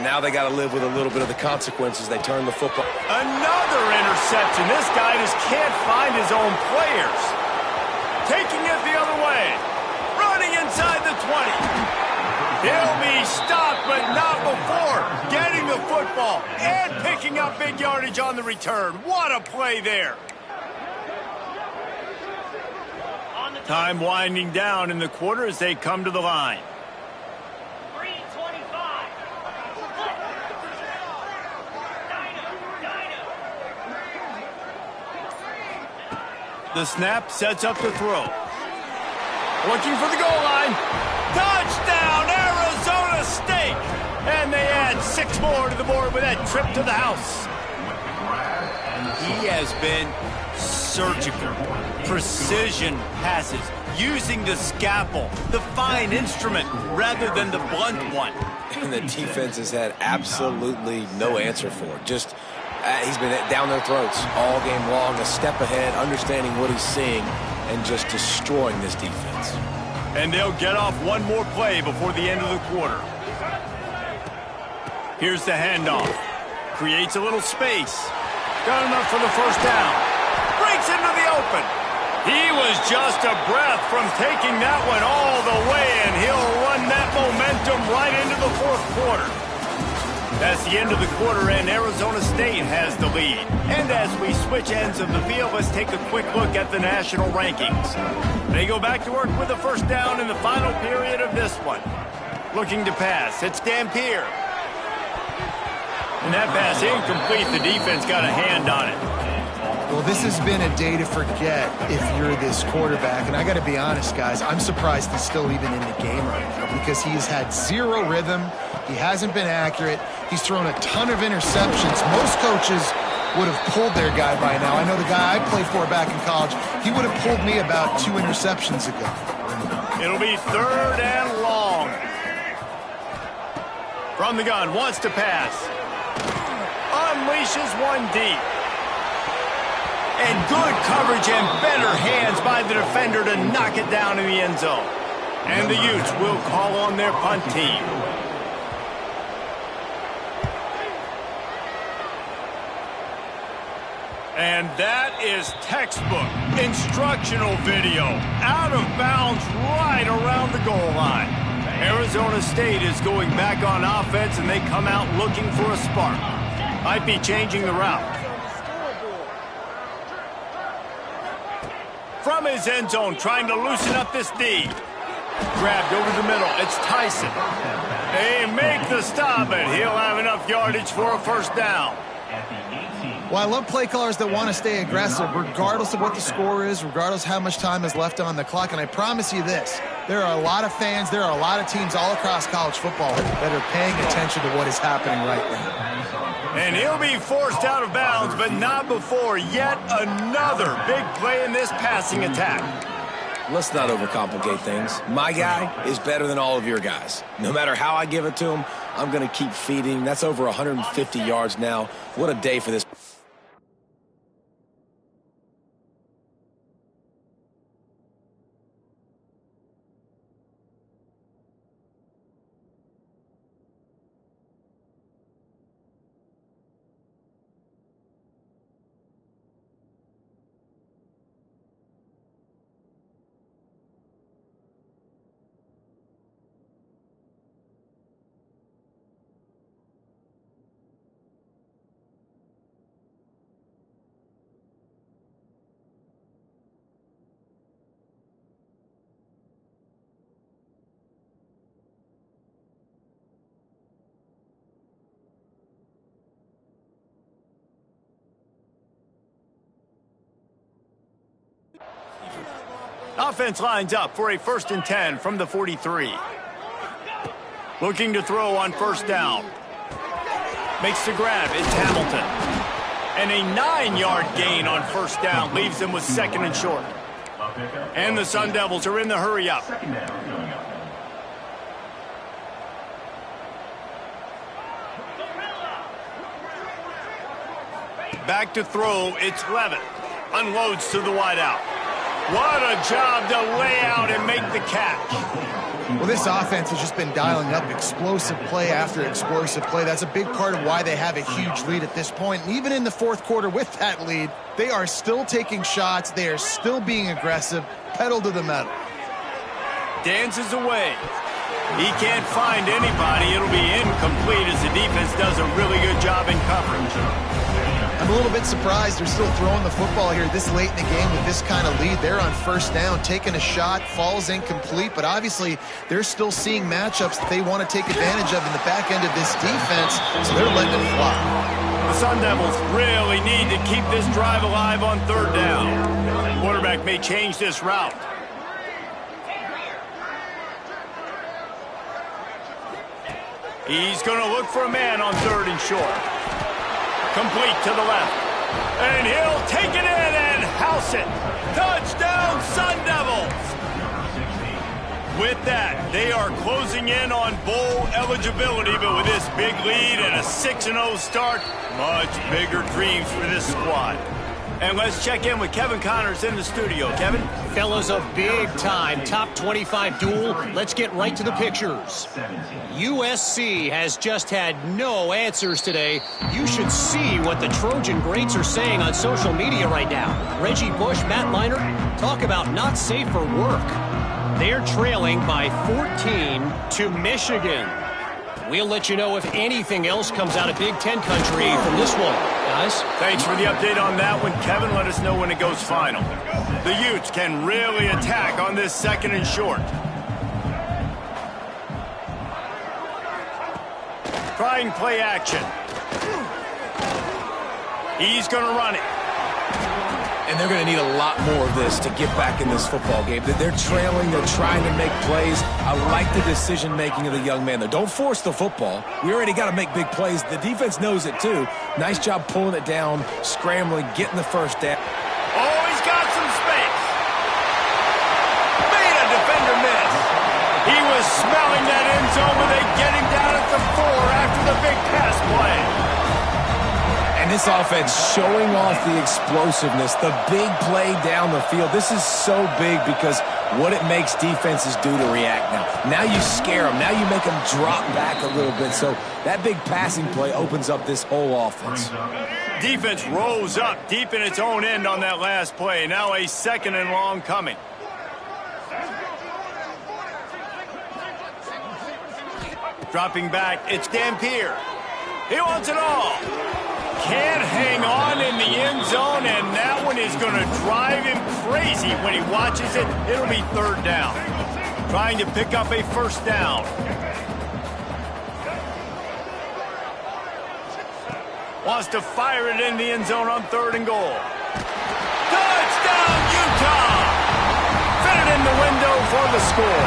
Now they got to live with a little bit of the consequences. They turn the football. Another interception. This guy just can't find his own players. taking it the other way. Running inside the 20. He'll be stopped, but not before getting the football and picking up big yardage on the return. What a play there. Time winding down in the quarter as they come to the line. 3:25. The snap sets up the throw. Looking for the goal line. Touchdown, Arizona State! And they add 6 more to the board with that trip to the house. He has been surgical. Precision passes, using the scalpel, the fine instrument, rather than the blunt one. And the defense has had absolutely no answer for it. Just, he's been down their throats all game long, a step ahead, understanding what he's seeing, and just destroying this defense. And they'll get off one more play before the end of the quarter. Here's the handoff. Creates a little space. Got enough for the first down. Breaks into the open. He was just a breath from taking that one all the way, and he'll run that momentum right into the fourth quarter. That's the end of the quarter, and Arizona State has the lead. And as we switch ends of the field, let's take a quick look at the national rankings. They go back to work with a first down in the final period of this one. Looking to pass. It's Dampier. And that pass incomplete. The defense got a hand on it. Well, this has been a day to forget if you're this quarterback. And I got to be honest, guys, I'm surprised he's still even in the game right now because he has had zero rhythm. He hasn't been accurate. He's thrown a ton of interceptions. Most coaches would have pulled their guy by now. I know the guy I played for back in college, he would have pulled me about 2 interceptions ago. It'll be 3rd and long. From the gun, wants to pass. Unleashes one deep. And good coverage and better hands by the defender to knock it down in the end zone. And the Utes will call on their punt team. And that is textbook instructional video. Out of bounds right around the goal line. Arizona State is going back on offense, and they come out looking for a spark. Might be changing the route. From his end zone, trying to loosen up this D. Grabbed over the middle. It's Tyson. They make the stop, and he'll have enough yardage for a first down. Well, I love play callers that want to stay aggressive regardless of what the score is, regardless how much time is left on the clock. And I promise you this, there are a lot of fans, there are a lot of teams all across college football that are paying attention to what is happening right now. And he'll be forced out of bounds, but not before yet another big play in this passing attack. Let's not overcomplicate things. My guy is better than all of your guys. No matter how I give it to him, I'm going to keep feeding. That's over 150 yards now. What a day for this. Offense lines up for a 1st and 10 from the 43. Looking to throw on first down. Makes the grab. It's Hamilton. And a 9-yard gain on first down leaves them with 2nd and short. And the Sun Devils are in the hurry up. Back to throw. It's Levitt. Unloads to the wideout. What a job to lay out and make the catch. Well, this offense has just been dialing up explosive play after explosive play. That's a big part of why they have a huge lead at this point. And even in the fourth quarter with that lead, they are still taking shots. They are still being aggressive, pedal to the metal. Dances away. He can't find anybody. It'll be incomplete as the defense does a really good job in coverage. I'm a little bit surprised they're still throwing the football here this late in the game with this kind of lead. They're on first down, taking a shot, falls incomplete, but obviously they're still seeing matchups that they want to take advantage of in the back end of this defense, so they're letting it fly. The Sun Devils really need to keep this drive alive on third down. The quarterback may change this route. He's going to look for a man on third and short. Complete to the left. And he'll take it in and house it. Touchdown, Sun Devils. With that, they are closing in on bowl eligibility, but with this big lead and a 6-0 start, much bigger dreams for this squad. And let's check in with Kevin Connors in the studio. Kevin? Fellas, a big-time top 25 duel. Let's get right to the pictures. USC has just had no answers today. You should see what the Trojan greats are saying on social media right now. Reggie Bush, Matt Leinart, talk about not safe for work. They're trailing by 14 to Michigan. We'll let you know if anything else comes out of Big Ten country from this one, guys. Thanks for the update on that one, Kevin. Let us know when it goes final. The Utes can really attack on this second and short. Trying play action. He's going to run it. And they're going to need a lot more of this to get back in this football game. They're trailing. They're trying to make plays. I like the decision-making of the young man there. Don't force the football. We already got to make big plays. The defense knows it, too. Nice job pulling it down, scrambling, getting the first down. Oh, he's got some space. Made a defender miss. He was smelling that end zone, but they get him down at the 4 after the big pass play. And this offense showing off the explosiveness, the big play down the field. This is so big because what it makes defenses do to react now. Now you scare them. Now you make them drop back a little bit. So that big passing play opens up this whole offense. Defense rose up deep in its own end on that last play. Now a second and long coming. Dropping back, it's Dampier. He wants it all. Can't hang on in the end zone, and that one is going to drive him crazy when he watches it. It'll be third down. Trying to pick up a first down. Wants to fire it in the end zone on third and goal. Touchdown, Utah! Fit it in the window for the score.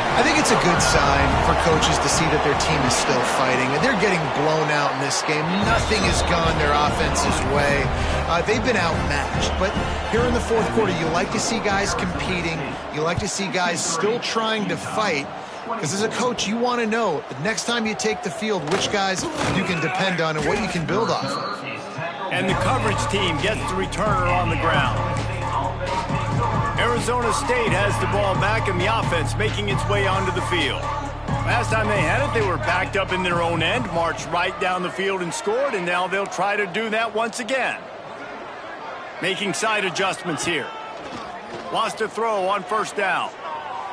I think it's a good sign for coaches to see that their team is still fighting. They're getting blown out in this game. Nothing has gone their offense's way. They've been outmatched. But here in the fourth quarter, you like to see guys competing. You like to see guys still trying to fight. Because as a coach, you want to know the next time you take the field, which guys you can depend on and what you can build off of. And the coverage team gets the returner on the ground. Arizona State has the ball back and the offense making its way onto the field. Last time they had it, they were backed up in their own end, marched right down the field and scored, and now they'll try to do that once again. Making side adjustments here. Wants to throw on first down.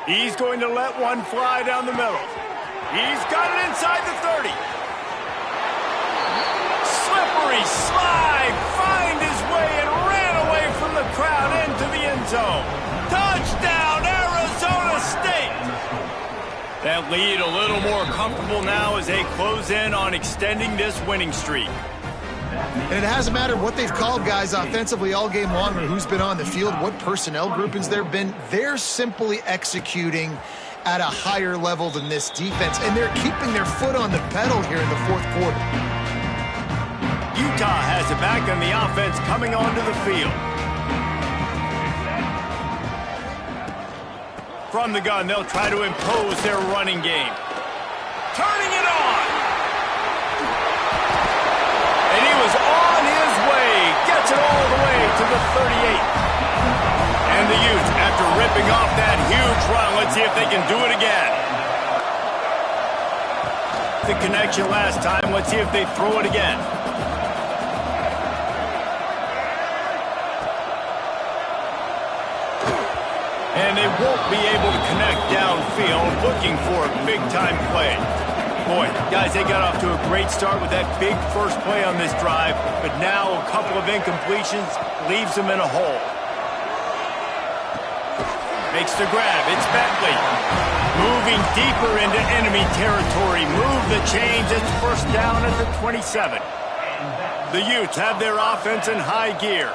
He's going to let one fly down the middle. He's got it inside the 30. Slippery slide, find his way and ran away from the crowd into the end zone. Touchdown, Arizona State! That lead a little more comfortable now as they close in on extending this winning streak. And it hasn't mattered what they've called guys offensively all game long or who's been on the field, what personnel groupings there have been. They're simply executing at a higher level than this defense, and they're keeping their foot on the pedal here in the fourth quarter. Utah has it back on the offense coming onto the field. From the gun, they'll try to impose their running game. Turning it on! And he was on his way. Gets it all the way to the 38. And the Utes, after ripping capping off that huge run. Let's see if they can do it again. The connection last time. Let's see if they throw it again. And they won't be able to connect downfield, looking for a big-time play. Boy, guys, they got off to a great start with that big first play on this drive, but now a couple of incompletions leaves them in a hole. Makes the grab. It's Bentley. Moving deeper into enemy territory. Move the chains. It's first down at the 27. The Utes have their offense in high gear.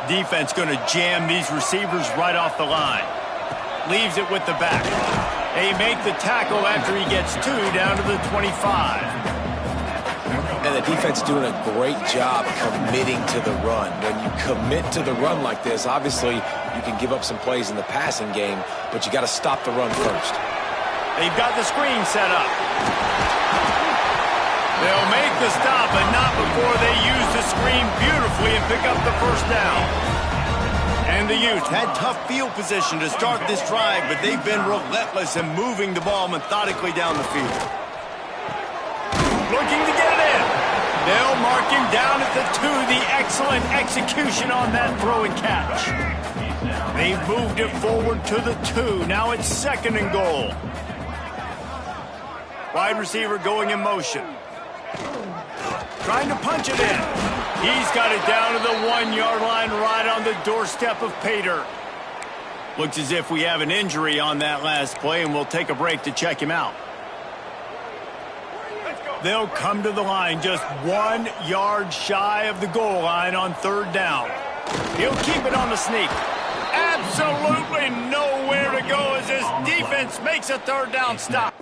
Defense going to jam these receivers right off the line. Leaves it with the back. They make the tackle after he gets 2 down to the 25. And the defense doing a great job committing to the run. When you commit to the run like this, obviously you can give up some plays in the passing game, but you got to stop the run first. They've got the screen set up. They'll make the stop, but not before they use the screen beautifully and pick up the first down. And the Utes had tough field position to start this drive, but they've been relentless in moving the ball methodically down the field. Looking to get it in. They'll mark him down at the 2. The excellent execution on that throw and catch. They've moved it forward to the 2. Now it's 2nd and goal. Wide receiver going in motion. Trying to punch it in. He's got it down to the 1-yard line right on the doorstep of Pater. Looks as if we have an injury on that last play, and we'll take a break to check him out. They'll come to the line just 1 yard shy of the goal line on 3rd down. He'll keep it on the sneak. Absolutely nowhere to go as his defense makes a 3rd down stop.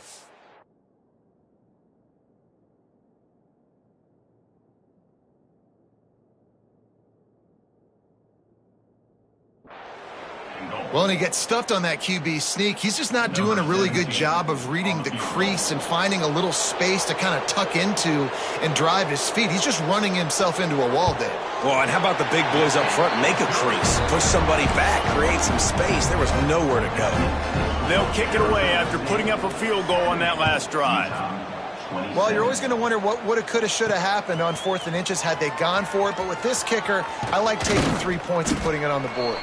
Well, and he gets stuffed on that QB sneak. He's just not doing a really good job of reading the crease and finding a little space to kind of tuck into and drive his feet. He's just running himself into a wall, Dave. Well, and how about the big boys up front? Make a crease. Push somebody back. Create some space. There was nowhere to go. They'll kick it away after putting up a field goal on that last drive. Well, you're always going to wonder what woulda, coulda, shoulda happened on 4th and inches had they gone for it. But with this kicker, I like taking 3 points and putting it on the board.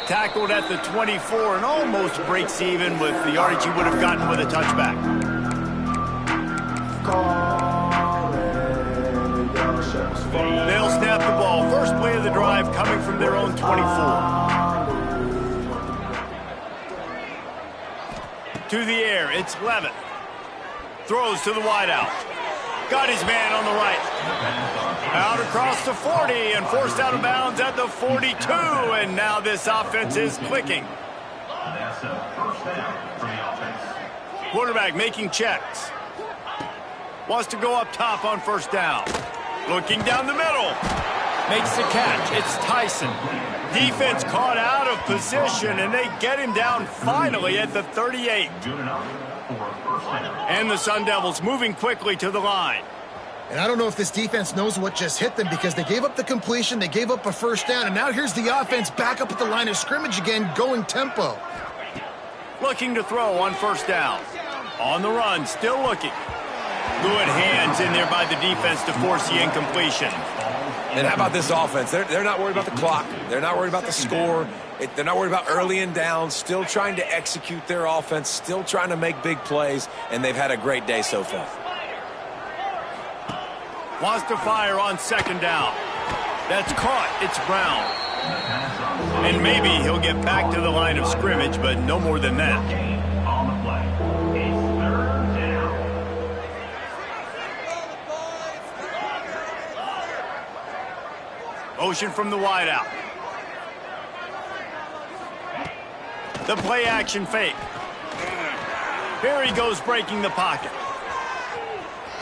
Tackled at the 24 and almost breaks even with the yardage he would have gotten with a touchback. They'll snap the ball. First play of the drive coming from their own 24. To the air, it's Levitt. Throws to the wideout. Got his man on the right. Out across the 40 and forced out of bounds at the 42. And now this offense is clicking. That's a first down for the offense. Quarterback making checks. Wants to go up top on 1st down. Looking down the middle. Makes the catch. It's Tyson. Defense caught out of position, and they get him down finally at the 38. Good enough for a first down. And the Sun Devils moving quickly to the line. And I don't know if this defense knows what just hit them because they gave up the completion, they gave up a 1st down, and now here's the offense back up at the line of scrimmage again, going tempo. Looking to throw on 1st down. On the run, still looking. Good hands in there by the defense to force the incompletion. And how about this offense? They're not worried about the clock. They're not worried about the score. They're not worried about early and down. Still trying to execute their offense. Still trying to make big plays. And they've had a great day so far. Wants to fire on 2nd down. That's caught. It's Brown. And maybe he'll get back to the line of scrimmage, but no more than that. On the play. It's 3rd down. Motion from the wideout. The play action fake. Here he goes breaking the pocket.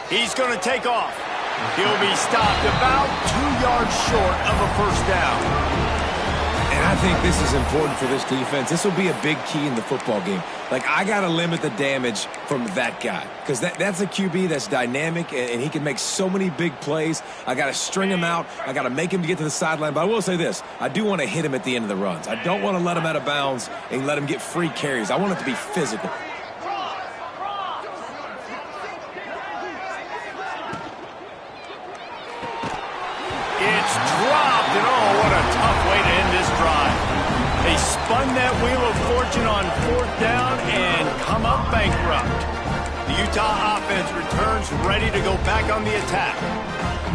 He's going to take off. He'll be stopped about 2 yards short of a 1st down. And I think this is important for this defense. This will be a big key in the football game. Like, I got to limit the damage from that guy because that's a QB that's dynamic, and he can make so many big plays. I got to string him out. I got to make him to get to the sideline. But I will say this. I do want to hit him at the end of the runs. I don't want to let him out of bounds and let him get free carries. I want it to be physical. It's dropped, and oh, what a tough way to end this drive. They spun that wheel of fortune on fourth down and come up bankrupt. The Utah offense returns ready to go back on the attack.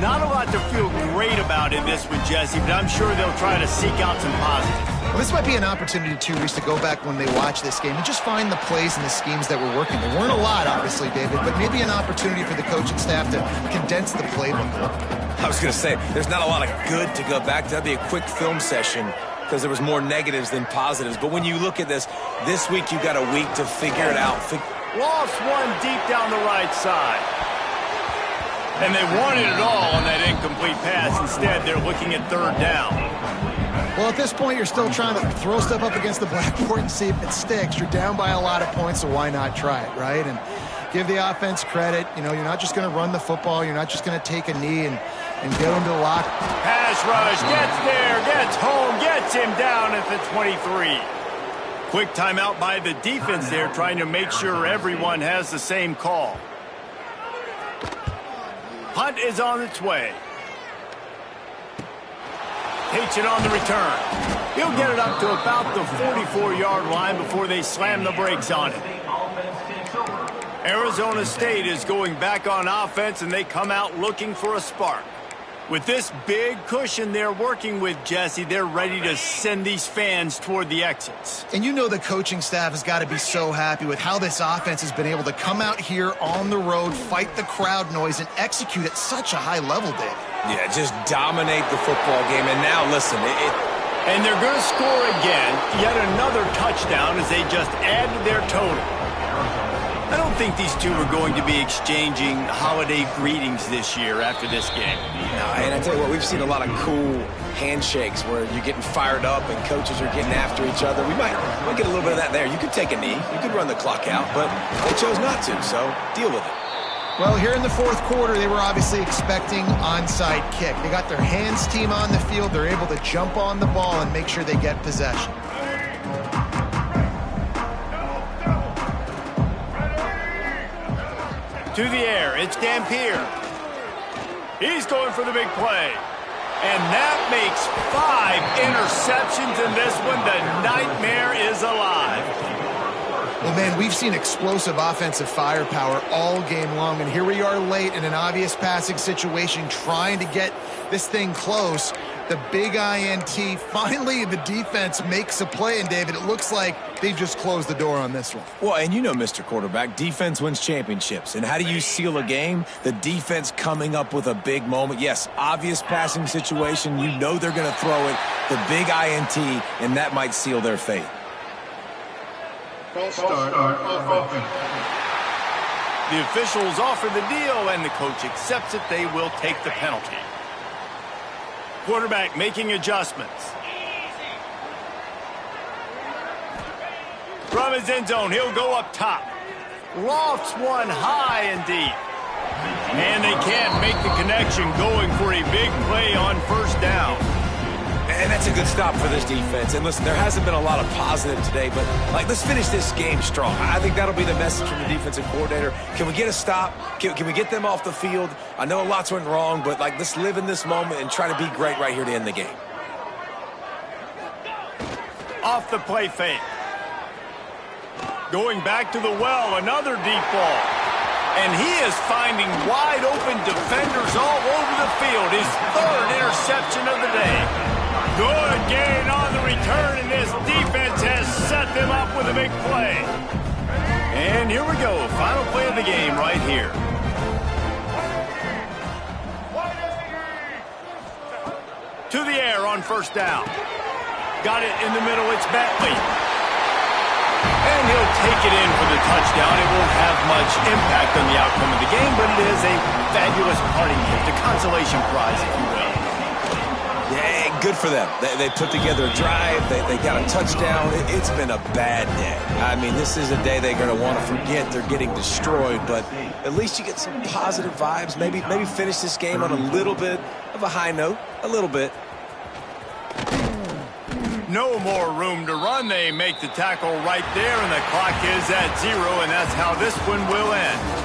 Not a lot to feel great about in this one, Jesse, but I'm sure they'll try to seek out some positives. Well, this might be an opportunity, too, Reese, to go back when they watch this game and just find the plays and the schemes that were working. There weren't a lot, obviously, David, but maybe an opportunity for the coaching staff to condense the playbook. I was going to say, there's not a lot of good to go back to. That'd be a quick film session because there was more negatives than positives. But when you look at this week you got a week to figure it out. Lost one deep down the right side. And they wanted it all on that incomplete pass. Instead, they're looking at third down. Well, at this point, you're still trying to throw stuff up against the blackboard and see if it sticks. You're down by a lot of points, so why not try it, right? And give the offense credit. You know, you're not just going to run the football. You're not just going to take a knee and get them to lock. Pass rush, gets there, gets home, gets him down at the 23. Quick timeout by the defense there, trying to make sure everyone has the same call. Punt is on its way. Takes it on the return. He'll get it up to about the 44-yard line before they slam the brakes on it. Arizona State is going back on offense, and they come out looking for a spark. With this big cushion they're working with, Jesse, they're ready to send these fans toward the exits. And you know the coaching staff has got to be so happy with how this offense has been able to come out here on the road, fight the crowd noise, and execute at such a high level, Dave. Yeah, just dominate the football game. And now, listen, and they're going to score again, yet another touchdown as they just add to their total. I don't think these two are going to be exchanging holiday greetings this year after this game. No, and I tell you what, we've seen a lot of cool handshakes where you're getting fired up and coaches are getting after each other. We might get a little bit of that there. You could take a knee. You could run the clock out, but they chose not to, so deal with it. Well, here in the fourth quarter, they were obviously expecting onside kick. They got their hands team on the field. They're able to jump on the ball and make sure they get possession. To the air, it's Dampier. He's going for the big play. And that makes 5 interceptions in this one. The nightmare is alive. Well, man, we've seen explosive offensive firepower all game long, and here we are late in an obvious passing situation trying to get this thing close. The big INT, finally the defense makes a play, and David, it looks like they just closed the door on this one. Well, and you know, Mr. Quarterback, defense wins championships. And how do you seal a game? The defense coming up with a big moment. Yes, obvious passing situation. You know they're going to throw it. The big INT, and that might seal their fate. False start on offense. The officials offer the deal, and the coach accepts it. They will take the penalty. Quarterback making adjustments. From his end zone, he'll go up top. Lofts one high and deep. And they can't make the connection, going for a big play on first down. And that's a good stop for this defense. And listen, there hasn't been a lot of positive today, but let's finish this game strong. I think that'll be the message from the defensive coordinator. Can we get a stop? Can we get them off the field? I know lots went wrong, but let's live in this moment and try to be great right here to end the game. Off the play fake. Going back to the well, another deep ball. And he is finding wide open defenders all over the field. His third interception of the day. Good gain on the return, and this defense has set them up with a big play. And here we go. Final play of the game right here. To the air on first down. Got it in the middle. It's Bentley. And he'll take it in for the touchdown. It won't have much impact on the outcome of the game, but it is a fabulous parting gift, a consolation prize, if you will. Yeah, good for them. They put together a drive. They got a touchdown. It's been a bad day. I mean, this is a day they're going to want to forget. They're getting destroyed, but at least you get some positive vibes. Maybe finish this game on a little bit of a high note. A little bit. No more room to run. They make the tackle right there, and the clock is at 0, and that's how this one will end.